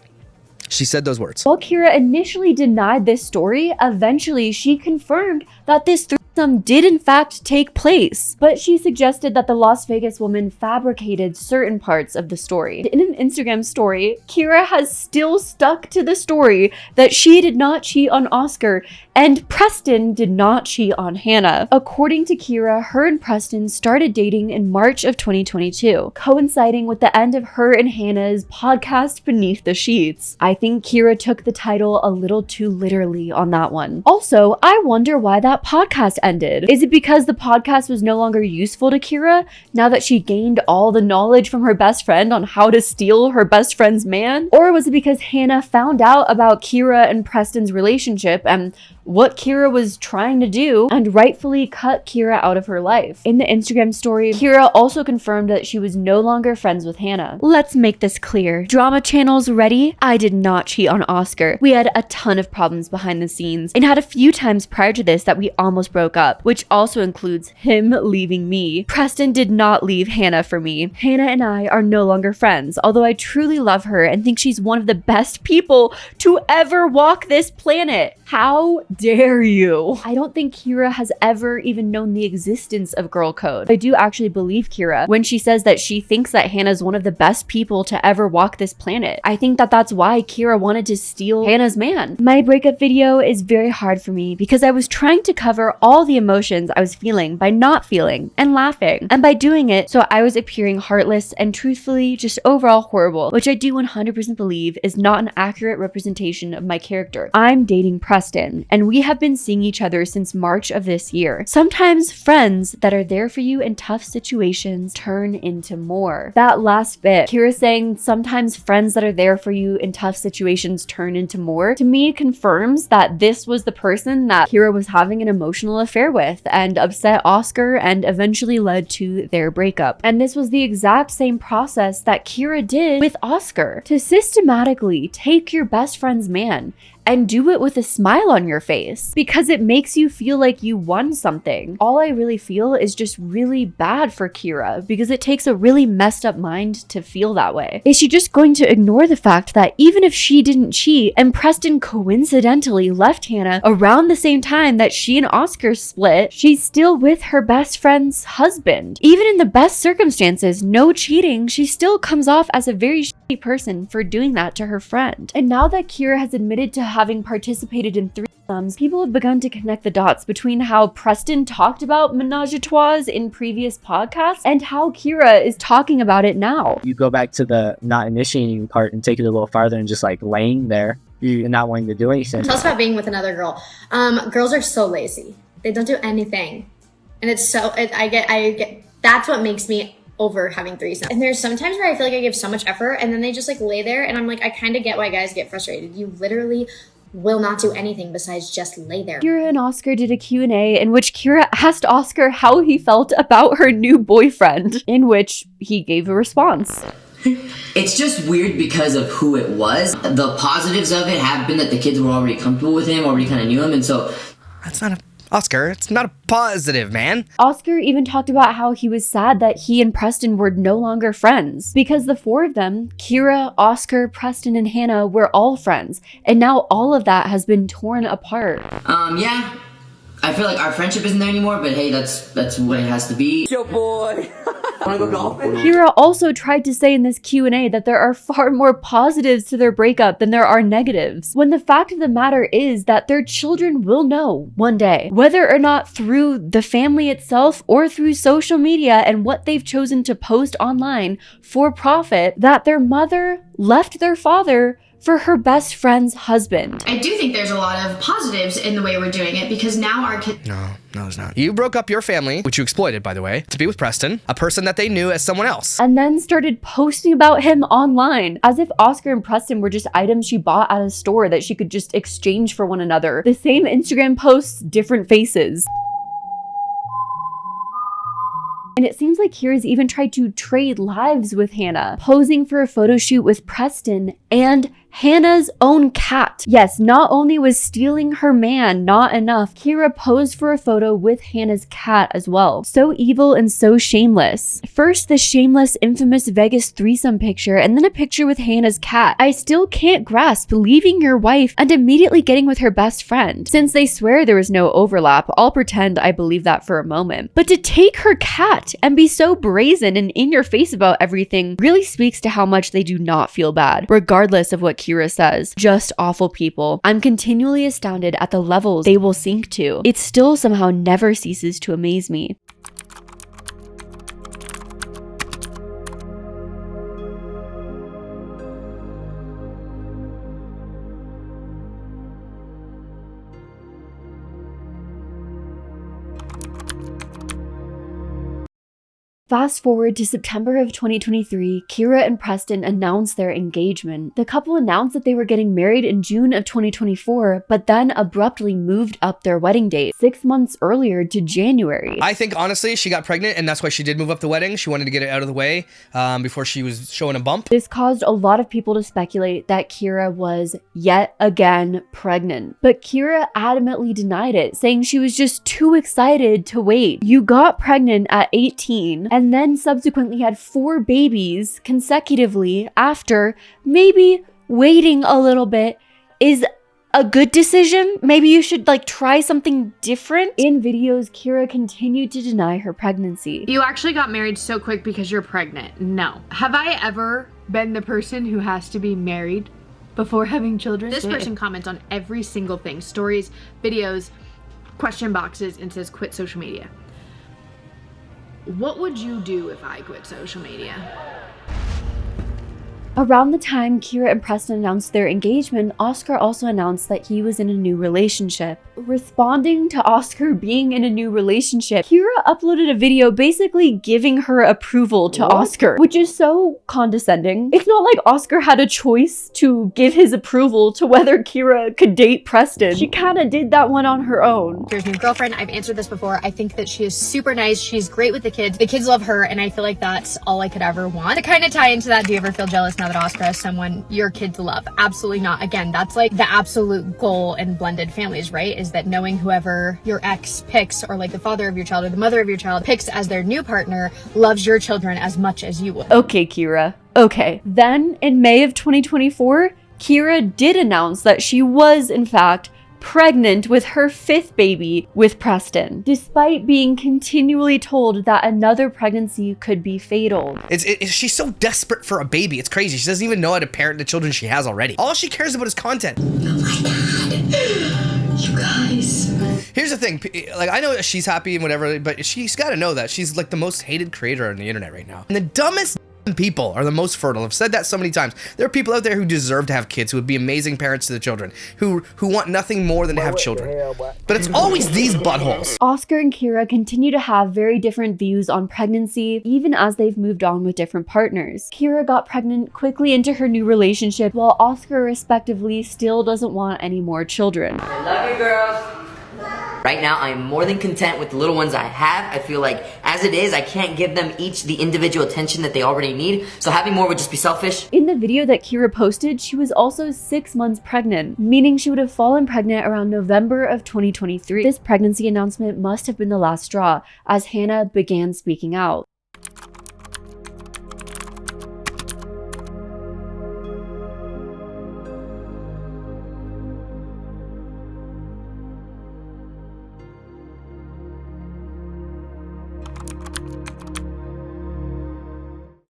She said those words. While Kyra initially denied this story, eventually she confirmed that this threesome did in fact take place. But she suggested that the Las Vegas woman fabricated certain parts of the story. In an Instagram story, Kyra has still stuck to the story that she did not cheat on Oscar and Preston did not cheat on Hannah. According to Kyra, her and Preston started dating in March of 2022, coinciding with the end of her and Hannah's podcast Beneath the Sheets. I think Kyra took the title a little too literally on that one. Also, I wonder why that podcast ended. Is it because the podcast was no longer useful to Kyra now that she gained all the knowledge from her best friend on how to steal her best friend's man? Or was it because Hannah found out about Kyra and Preston's relationship and what Kyra was trying to do and rightfully cut Kyra out of her life? In the Instagram story, Kyra also confirmed that she was no longer friends with Hannah. Let's make this clear. Drama channels ready? I did not cheat on Oscar. We had a ton of problems behind the scenes and had a few times prior to this that we almost broke up, which also includes him leaving me. Preston did not leave Hannah for me. Hannah and I are no longer friends, although I truly love her and think she's one of the best people to ever walk this planet. How dare you? I don't think Kyra has ever even known the existence of Girl Code. I do actually believe Kyra when she says that she thinks that Hannah's one of the best people to ever walk this planet. I think that that's why Kyra wanted to steal Hannah's man. My breakup video is very hard for me because I was trying to cover all the emotions I was feeling by not feeling and laughing. And by doing it, so I was appearing heartless and truthfully just overall horrible, which I do 100% believe is not an accurate representation of my character. I'm dating Preston, and we have been seeing each other since March of this year. Sometimes friends that are there for you in tough situations turn into more. That last bit, Kyra saying sometimes friends that are there for you in tough situations turn into more, to me confirms that this was the person that Kyra was having an emotional affair with and upset Oscar and eventually led to their breakup. And this was the exact same process that Kyra did with Oscar, to systematically take your best friend's man and do it with a smile on your face because it makes you feel like you won something. All I really feel is just really bad for Kyra because it takes a really messed up mind to feel that way. Is she just going to ignore the fact that even if she didn't cheat and Preston coincidentally left Hannah around the same time that she and Oscar split, she's still with her best friend's husband? Even in the best circumstances, no cheating, she still comes off as a very shitty person for doing that to her friend. And now that Kyra has admitted to having participated in threesomes, people have begun to connect the dots between how Preston talked about menage-a-trois in previous podcasts and how Kyra is talking about it now. You go back to the not initiating part and take it a little farther and just like laying there, you're not wanting to do anything. Tell us about being with another girl. Girls are so lazy. They don't do anything. And it's so, I get, that's what makes me over having threesomes. And there's sometimes where I feel like I give so much effort and then they just like lay there and I'm like, I kind of get why guys get frustrated. You literally will not do anything besides just lay there. Kyra and Oscar did a Q&A in which Kyra asked Oscar how he felt about her new boyfriend, in which he gave a response. It's just weird because of who it was. The positives of it have been that the kids were already comfortable with him, already kind of knew him, and so... That's not a Oscar, it's not a positive, man. Oscar even talked about how he was sad that he and Preston were no longer friends because the four of them, Kyra, Oscar, Preston, and Hannah, were all friends. And now all of that has been torn apart. Yeah. I feel like our friendship isn't there anymore, but hey, that's what it has to be. Yo, boy. Wanna go golfing? Kyra also tried to say in this Q&A that there are far more positives to their breakup than there are negatives, when the fact of the matter is that their children will know one day, whether or not through the family itself or through social media and what they've chosen to post online for profit, that their mother left their father for her best friend's husband. I do think there's a lot of positives in the way we're doing it because now our kids. No, there's not. You broke up your family, which you exploited, by the way, to be with Preston, a person that they knew as someone else. And then started posting about him online, as if Oscar and Preston were just items she bought at a store that she could just exchange for one another. The same Instagram posts, different faces. And it seems like Kyra's even tried to trade lives with Hannah, posing for a photo shoot with Preston and Hannah's own cat. Yes, not only was stealing her man not enough, Kyra posed for a photo with Hannah's cat as well. So evil and so shameless. First, the shameless, infamous Vegas threesome picture, and then a picture with Hannah's cat. I still can't grasp leaving your wife and immediately getting with her best friend. Since they swear there was no overlap, I'll pretend I believe that for a moment. But to take her cat and be so brazen and in your face about everything really speaks to how much they do not feel bad, regardless of what Kyra says. Just awful people. I'm continually astounded at the levels they will sink to. It still somehow never ceases to amaze me. Fast forward to September of 2023, Kyra and Preston announced their engagement. The couple announced that they were getting married in June of 2024, but then abruptly moved up their wedding date 6 months earlier to January. I think, honestly, she got pregnant, and that's why she did move up the wedding. She wanted to get it out of the way before she was showing a bump. This caused a lot of people to speculate that Kyra was yet again pregnant. But Kyra adamantly denied it, saying she was just too excited to wait. You got pregnant at 18, and then subsequently had 4 babies consecutively after maybe waiting a little bit is a good decision. Maybe you should try something different. In videos, Kyra continued to deny her pregnancy. You actually got married so quick because you're pregnant. No. Have I ever been the person who has to be married before having children? This person comments on every single thing. Stories, videos, question boxes, and says quit social media. What would you do if I quit social media? Around the time Kyra and Preston announced their engagement, Oscar also announced that he was in a new relationship. Responding to Oscar being in a new relationship, Kyra uploaded a video basically giving her approval to Oscar, which is so condescending. It's not like Oscar had a choice to give his approval to whether Kyra could date Preston. She kind of did that one on her own. Kyra's new girlfriend, I've answered this before. I think that she is super nice. She's great with the kids. The kids love her, and I feel like that's all I could ever want. To kind of tie into that, do you ever feel jealous now that Oscar has someone your kids love? Absolutely not. Again, that's like the absolute goal in blended families, right? Is that knowing whoever your ex picks, or the father of your child or the mother of your child picks as their new partner, loves your children as much as you would. Okay, Kyra. Okay. Then, in May of 2024, Kyra did announce that she was, in fact, pregnant with her 5th baby with Preston, despite being continually told that another pregnancy could be fatal. She's so desperate for a baby. It's crazy. She doesn't even know how to parent the children she has already. All she cares about is content. Oh my God. You guys. Here's the thing. I know that she's happy and whatever, but she's got to know that she's the most hated creator on the internet right now. And the dumbest people are the most fertile. I've said that so many times. There are people out there who deserve to have kids, who would be amazing parents to the children, who want nothing more than to have children. But it's always these buttholes. Oscar and Kyra continue to have very different views on pregnancy, even as they've moved on with different partners. Kyra got pregnant quickly into her new relationship, while Oscar, respectively, still doesn't want any more children. I love you, girls. Right now, I am more than content with the little ones I have. I feel like, as it is, I can't give them each the individual attention that they already need, so having more would just be selfish. In the video that Kyra posted, she was also 6 months pregnant, meaning she would have fallen pregnant around November of 2023. This pregnancy announcement must have been the last straw, as Hannah began speaking out.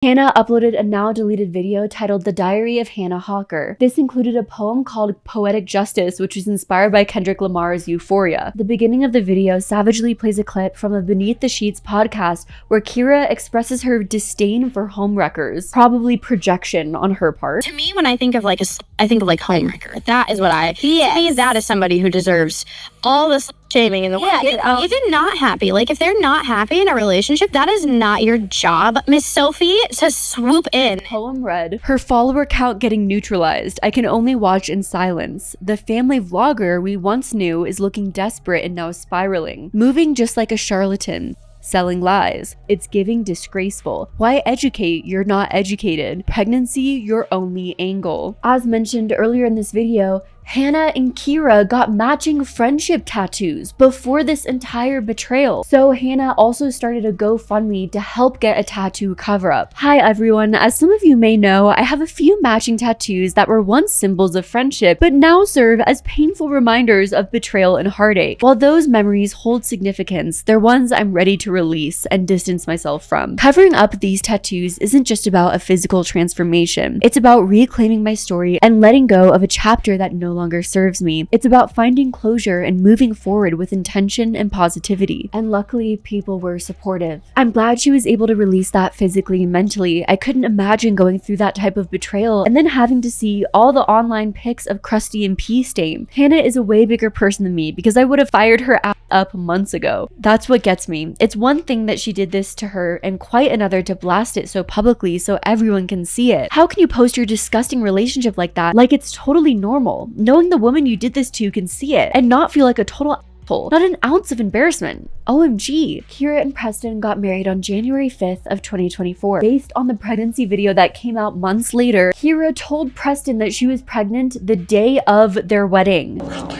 Hannah uploaded a now deleted video titled The Diary of Hannah Hawker. This included a poem called Poetic Justice, which was inspired by Kendrick Lamar's Euphoria. The beginning of the video savagely plays a clip from a Beneath the Sheets podcast where Kyra expresses her disdain for homewreckers, probably projection on her part. To me, when I think of like homewrecker, that is what I feel. To me, that is somebody who deserves all the shaming in the world. If they're not happy, like if they're not happy in a relationship, that is not your job, Miss Sophie, to swoop in. Poem read, her follower count getting neutralized. I can only watch in silence. The family vlogger we once knew is looking desperate and now spiraling, moving just like a charlatan. Selling lies. It's giving disgraceful. Why educate? You're not educated. Pregnancy, your only angle. As mentioned earlier in this video, Hannah and Kyra got matching friendship tattoos before this entire betrayal. So Hannah also started a GoFundMe to help get a tattoo cover-up. Hi everyone, as some of you may know, I have a few matching tattoos that were once symbols of friendship, but now serve as painful reminders of betrayal and heartache. While those memories hold significance, they're ones I'm ready to release and distance myself from. Covering up these tattoos isn't just about a physical transformation. It's about reclaiming my story and letting go of a chapter that no longer serves me. It's about finding closure and moving forward with intention and positivity. And luckily, people were supportive. I'm glad she was able to release that physically and mentally. I couldn't imagine going through that type of betrayal and then having to see all the online pics of Krusty and Pea Stain. Hannah is a way bigger person than me because I would have fired her up months ago. That's what gets me. It's one thing that she did this to her and quite another to blast it so publicly so everyone can see it. How can you post your disgusting relationship like that like it's totally normal, knowing the woman you did this to can see it and not feel like a total asshole? Not an ounce of embarrassment. OMG. Kyra and Preston got married on January 5th of 2024. Based on the pregnancy video that came out months later, Kyra told Preston that she was pregnant the day of their wedding. Oh my God.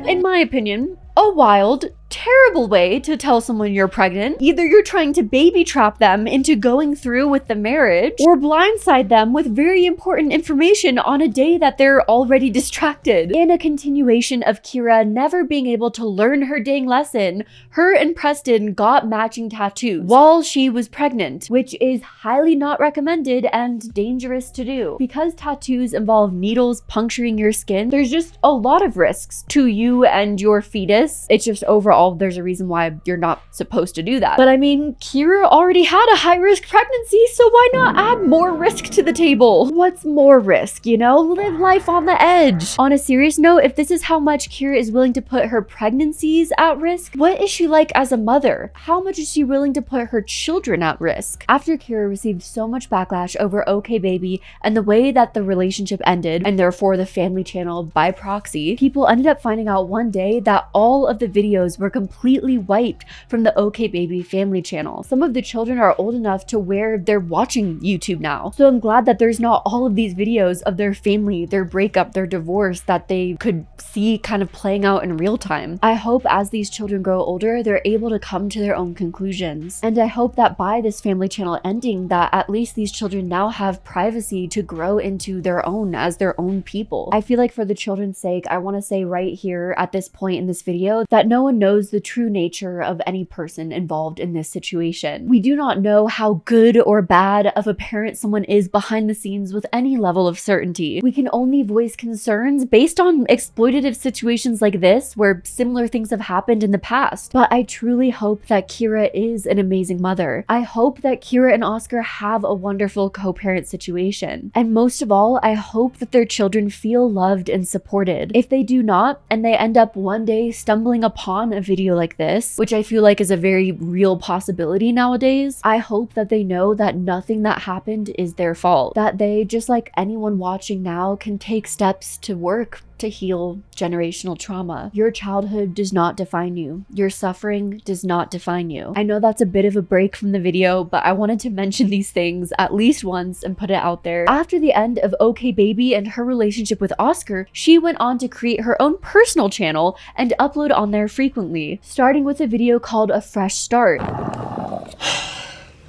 In my opinion, a wild, terrible way to tell someone you're pregnant. Either you're trying to baby trap them into going through with the marriage or blindside them with very important information on a day that they're already distracted. In a continuation of Kyra never being able to learn her dang lesson, her and Preston got matching tattoos while she was pregnant, which is highly not recommended and dangerous to do. Because tattoos involve needles puncturing your skin, there's just a lot of risks to you and your fetus. It's just overall there's a reason why you're not supposed to do that. But I mean, Kyra already had a high-risk pregnancy, so why not add more risk to the table? What's more risk, you know? Live life on the edge. On a serious note, if this is how much Kyra is willing to put her pregnancies at risk, what is she like as a mother? How much is she willing to put her children at risk? After Kyra received so much backlash over OKBaby and the way that the relationship ended, and therefore the family channel by proxy, people ended up finding out one day that all of the videos were completely wiped from the OKBaby family channel. Some of the children are old enough to where they're watching YouTube now. So I'm glad that there's not all of these videos of their family, their breakup, their divorce that they could see kind of playing out in real time. I hope as these children grow older, they're able to come to their own conclusions. And I hope that by this family channel ending, that at least these children now have privacy to grow into their own as their own people. I feel like for the children's sake, I want to say right here at this point in this video that no one knows the true nature of any person involved in this situation. We do not know how good or bad of a parent someone is behind the scenes with any level of certainty. We can only voice concerns based on exploitative situations like this where similar things have happened in the past. But I truly hope that Kyra is an amazing mother. I hope that Kyra and Oscar have a wonderful co-parent situation. And most of all, I hope that their children feel loved and supported. If they do not, and they end up one day stumbling upon a video video like this, which I feel like is a very real possibility nowadays, I hope that they know that nothing that happened is their fault. That they, just like anyone watching now, can take steps to work to heal generational trauma. Your childhood does not define you. Your suffering does not define you. I know that's a bit of a break from the video, but I wanted to mention these things at least once and put it out there. After the end of OKBaby and her relationship with Oscar, she went on to create her own personal channel and upload on there frequently, starting with a video called A Fresh Start.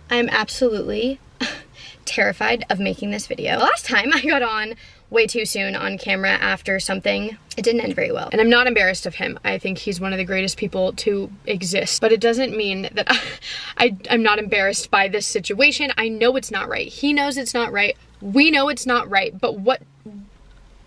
I'm absolutely terrified of making this video. The last time I got on way too soon on camera after something, it didn't end very well. And I'm not embarrassed of him. I think he's one of the greatest people to exist. But it doesn't mean that I'm not embarrassed by this situation. I know it's not right. He knows it's not right. We know it's not right. But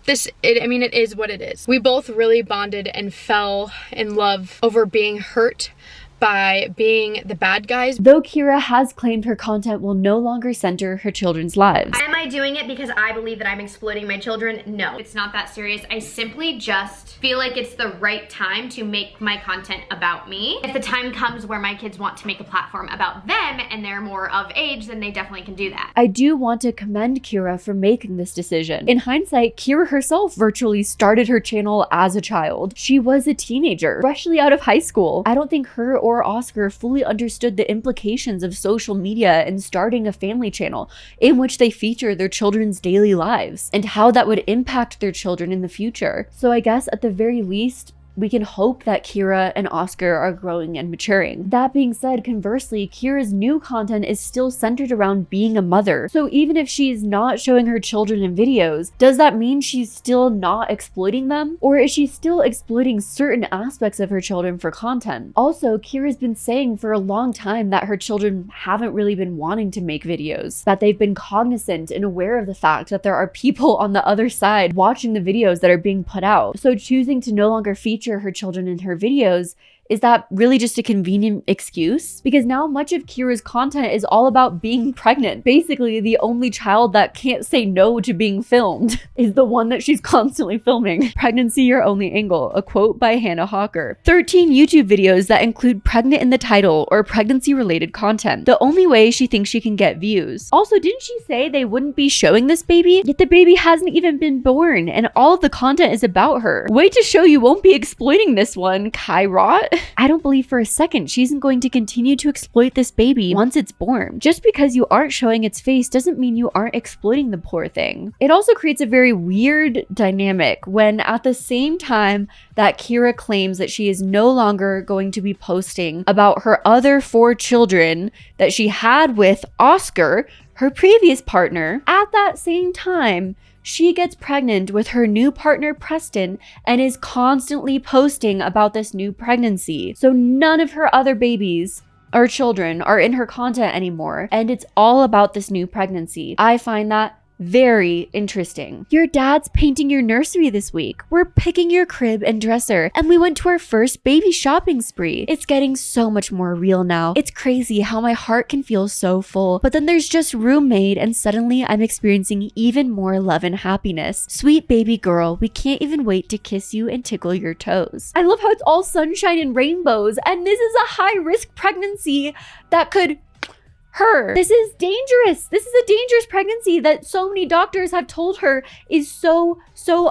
it is what it is. We both really bonded and fell in love over being hurt by being the bad guys. Though Kyra has claimed her content will no longer center her children's lives. Am I doing it because I believe that I'm exploiting my children? No, it's not that serious. I simply just feel like it's the right time to make my content about me. If the time comes where my kids want to make a platform about them and they're more of age, then they definitely can do that. I do want to commend Kyra for making this decision. In hindsight, Kyra herself virtually started her channel as a child. She was a teenager, freshly out of high school. I don't think her or Oscar fully understood the implications of social media and starting a family channel in which they feature their children's daily lives and how that would impact their children in the future. So I guess at the very least, we can hope that Kyra and Oscar are growing and maturing. That being said, conversely, Kyra's new content is still centered around being a mother. So even if she's not showing her children in videos, does that mean she's still not exploiting them? Or is she still exploiting certain aspects of her children for content? Also, Kyra's been saying for a long time that her children haven't really been wanting to make videos, that they've been cognizant and aware of the fact that there are people on the other side watching the videos that are being put out. So choosing to no longer feature her children in her videos, is that really just a convenient excuse? Because now much of Kyra's content is all about being pregnant. Basically, the only child that can't say no to being filmed is the one that she's constantly filming. Pregnancy your only angle, a quote by Hannah Hawker. 13 YouTube videos that include pregnant in the title or pregnancy related content. The only way she thinks she can get views. Also, didn't she say they wouldn't be showing this baby? Yet the baby hasn't even been born and all of the content is about her. Way to show you won't be exploiting this one, Kyra. I don't believe for a second she isn't going to continue to exploit this baby once it's born. Just because you aren't showing its face doesn't mean you aren't exploiting the poor thing. It also creates a very weird dynamic when at the same time that Kyra claims that she is no longer going to be posting about her other 4 children that she had with Oscar, her previous partner, at that same time, she gets pregnant with her new partner Preston and is constantly posting about this new pregnancy. So none of her other babies or children are in her content anymore, and it's all about this new pregnancy. I find that very interesting. Your dad's painting your nursery this week. We're picking your crib and dresser, and we went to our first baby shopping spree. It's getting so much more real now. It's crazy how my heart can feel so full, but then there's just room made and suddenly I'm experiencing even more love and happiness. Sweet baby girl, we can't even wait to kiss you and tickle your toes. I love how it's all sunshine and rainbows, and this is a high-risk pregnancy that could her. This is dangerous. This is a dangerous pregnancy that so many doctors have told her is so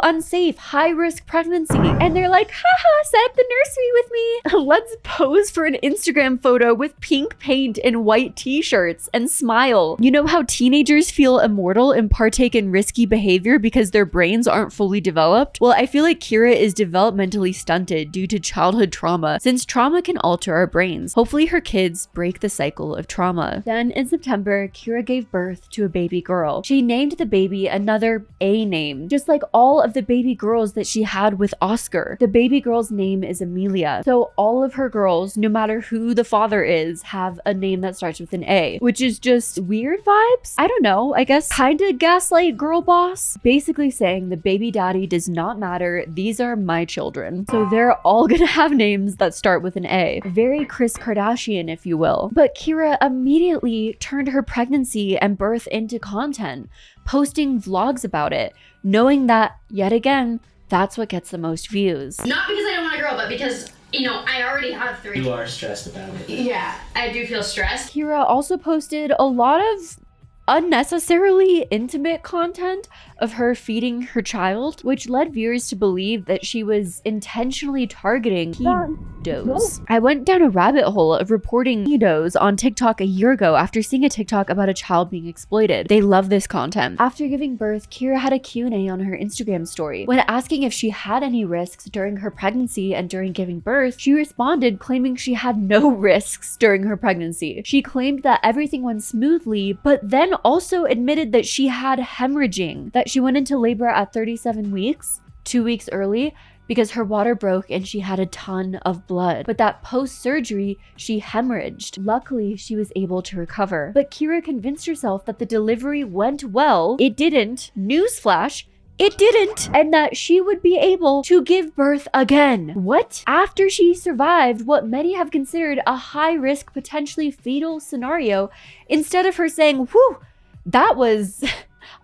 unsafe, high risk pregnancy. And they're like, haha, set up the nursery with me. Let's pose for an Instagram photo with pink paint and white t-shirts and smile. You know how teenagers feel immortal and partake in risky behavior because their brains aren't fully developed? Well, I feel like Kyra is developmentally stunted due to childhood trauma, since trauma can alter our brains. Hopefully her kids break the cycle of trauma. Then in September, Kyra gave birth to a baby girl. She named the baby another A name, just like all of the baby girls that she had with Oscar. The baby girl's name is Amelia. So all of her girls, no matter who the father is, have a name that starts with an A, which is just weird vibes. I don't know, I guess kinda gaslight girl boss. Basically saying the baby daddy does not matter. These are my children. So they're all gonna have names that start with an A. Very Kris Kardashian, if you will. But Kyra immediately turned her pregnancy and birth into content, posting vlogs about it, knowing that, yet again, that's what gets the most views. Not because I don't want to grow, but because you know, I already have 3. You are stressed about it. Yeah, I do feel stressed. Kyra also posted a lot of unnecessarily intimate content of her feeding her child, which led viewers to believe that she was intentionally targeting pedos. I went down a rabbit hole of reporting pedos on TikTok a year ago after seeing a TikTok about a child being exploited. They love this content. After giving birth, Kyra had a Q&A on her Instagram story. When asking if she had any risks during her pregnancy and during giving birth, she responded claiming she had no risks during her pregnancy. She claimed that everything went smoothly, but then also admitted that she had hemorrhaging, that she went into labor at 37 weeks, 2 weeks early, because her water broke and she had a ton of blood. But that post-surgery, she hemorrhaged. Luckily, she was able to recover. But Kyra convinced herself that the delivery went well. It didn't. Newsflash. It didn't, and that she would be able to give birth again. What? After she survived what many have considered a high-risk, potentially fatal scenario, instead of her saying, whew, that was...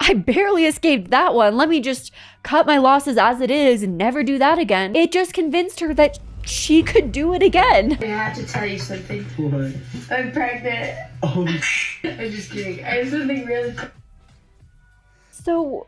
I barely escaped that one. Let me just cut my losses as it is and never do that again. It just convinced her that she could do it again. I have to tell you something. What? I'm pregnant. Oh, I'm just kidding. I have something really... So...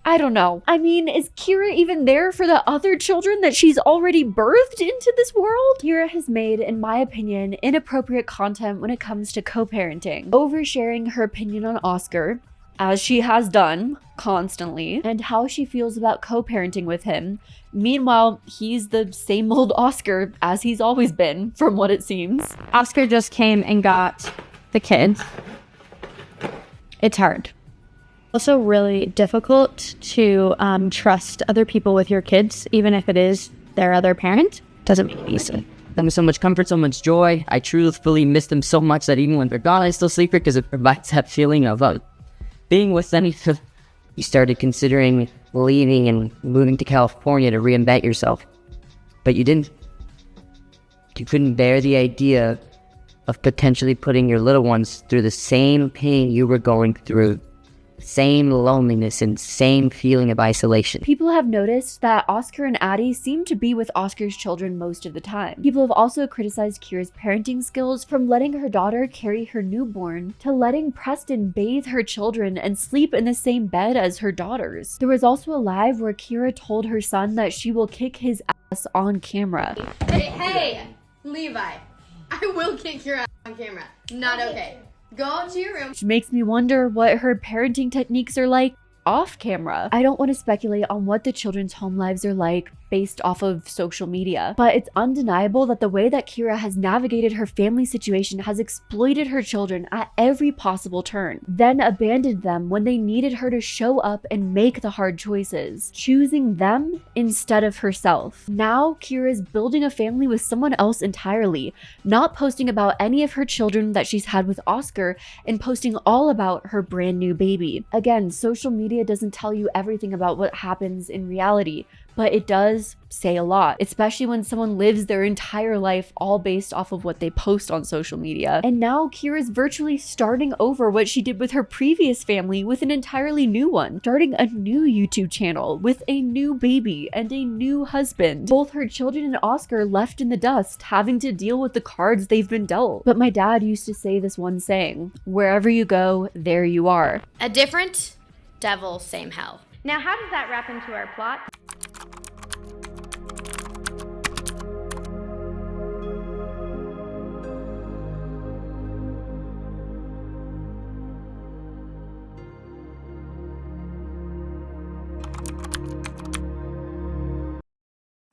I don't know. I mean, is Kyra even there for the other children that she's already birthed into this world? Kyra has made, in my opinion, inappropriate content when it comes to co-parenting. Oversharing her opinion on Oscar, as she has done constantly, and how she feels about co-parenting with him. Meanwhile, he's the same old Oscar as he's always been, from what it seems. Oscar just came and got the kids. It's hard. Also really difficult to trust other people with your kids, even if it is their other parent. Doesn't make any sense. Them so much comfort, so much joy. I truthfully miss them so much that even when they're gone, I still sleep because it provides that feeling of being with them. You started considering leaving and moving to California to reinvent yourself, but you didn't. You couldn't bear the idea of potentially putting your little ones through the same pain you were going through. Same loneliness and same feeling of isolation. People have noticed that Oscar and Addie seem to be with Oscar's children most of the time. People have also criticized Kyra's parenting skills, from letting her daughter carry her newborn to letting Preston bathe her children and sleep in the same bed as her daughters. There was also a live where Kyra told her son that she will kick his ass on camera. Hey, Levi, I will kick your ass on camera. Not okay. Go to your room. Which makes me wonder what her parenting techniques are like off camera. I don't want to speculate on what the children's home lives are like based off of social media, but it's undeniable that the way that Kyra has navigated her family situation has exploited her children at every possible turn, then abandoned them when they needed her to show up and make the hard choices, choosing them instead of herself. Now Kyra is building a family with someone else entirely, not posting about any of her children that she's had with Oscar and posting all about her brand new baby. Again, social media doesn't tell you everything about what happens in reality, but it does say a lot, especially when someone lives their entire life all based off of what they post on social media. And now Kyra's virtually starting over what she did with her previous family with an entirely new one, starting a new YouTube channel with a new baby and a new husband. Both her children and Oscar left in the dust, having to deal with the cards they've been dealt. But my dad used to say this one saying, wherever you go, there you are. A different devil, same hell. Now, how does that wrap into our plot?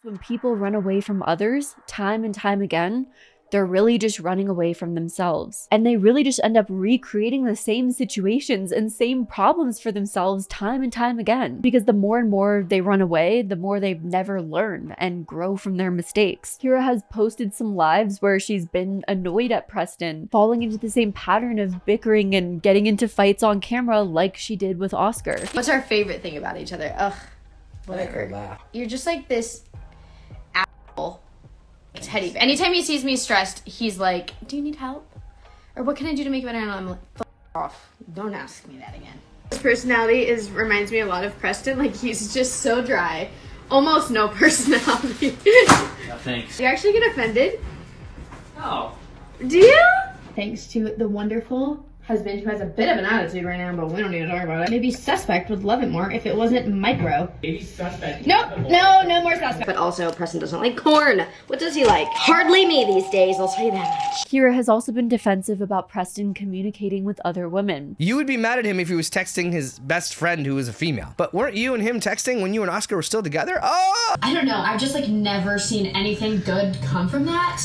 When people run away from others time and time again, they're really just running away from themselves. And they really just end up recreating the same situations and same problems for themselves time and time again. Because the more and more they run away, the more they never learn and grow from their mistakes. Kyra has posted some lives where she's been annoyed at Preston, falling into the same pattern of bickering and getting into fights on camera like she did with Oscar. What's our favorite thing about each other? Ugh, whatever. You're just like this asshole. Teddy bear. Anytime he sees me stressed, he's like, do you need help? Or what can I do to make it better? And I'm like, F off. Don't ask me that again. His personality reminds me a lot of Preston. Like, he's just so dry. almost no personality. No, thanks. Do you actually get offended? No. Do you? Thanks to the wonderful husband who has a bit of an attitude right now, but we don't need to talk about it. Maybe Suspect would love it more if it wasn't micro. Maybe Suspect. Nope, no more Suspect. But also, Preston doesn't like corn. What does he like? Hardly me these days, I'll tell you that much. Kyra has also been defensive about Preston communicating with other women. You would be mad at him if he was texting his best friend who was a female. But weren't you and him texting when you and Oscar were still together? Oh! I don't know. I've just like never seen anything good come from that.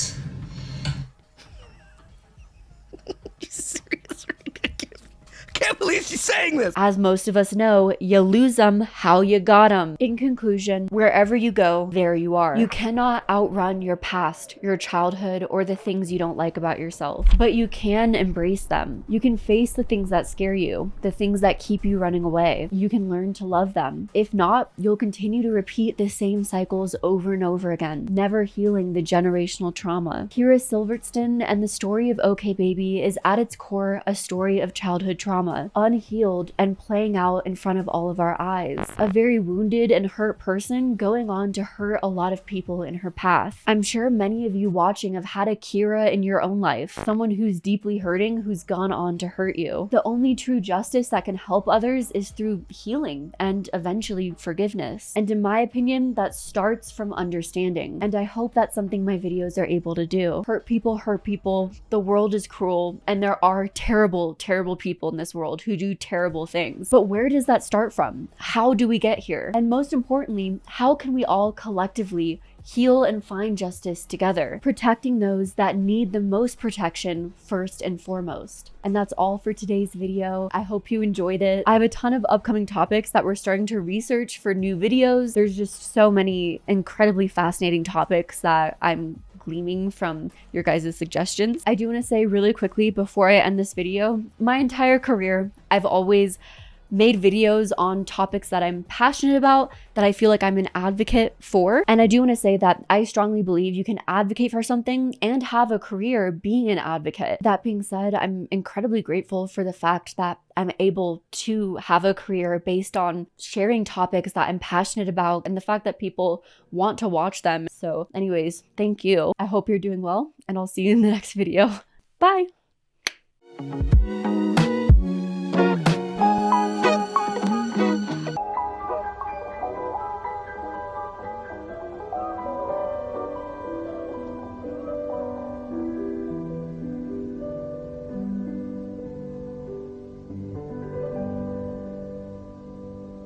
I can't believe she's saying this. As most of us know, you lose them how you got them. In conclusion, wherever you go, there you are. You cannot outrun your past, your childhood, or the things you don't like about yourself, but you can embrace them. You can face the things that scare you, the things that keep you running away. You can learn to love them. If not, you'll continue to repeat the same cycles over and over again, never healing the generational trauma. Kyra Sivertson and the story of OKBaby is at its core a story of childhood trauma, unhealed and playing out in front of all of our eyes. A very wounded and hurt person going on to hurt a lot of people in her path. I'm sure many of you watching have had a Kyra in your own life, someone who's deeply hurting, who's gone on to hurt you. The only true justice that can help others is through healing and eventually forgiveness. And in my opinion, that starts from understanding. And I hope that's something my videos are able to do. Hurt people. The world is cruel, and there are terrible, terrible people in this world who do terrible things. But where does that start from? How do we get here? And most importantly, how can we all collectively heal and find justice together, protecting those that need the most protection first and foremost? And that's all for today's video. I hope you enjoyed it. I have a ton of upcoming topics that we're starting to research for new videos. There's just so many incredibly fascinating topics that I'm gleaming from your guys' suggestions. I do want to say really quickly before I end this video, my entire career, I've always made videos on topics that I'm passionate about, that I feel like I'm an advocate for. And I do want to say that I strongly believe you can advocate for something and have a career being an advocate. That being said, I'm incredibly grateful for the fact that I'm able to have a career based on sharing topics that I'm passionate about and the fact that people want to watch them. So anyways, thank you. I hope you're doing well, and I'll see you in the next video. Bye.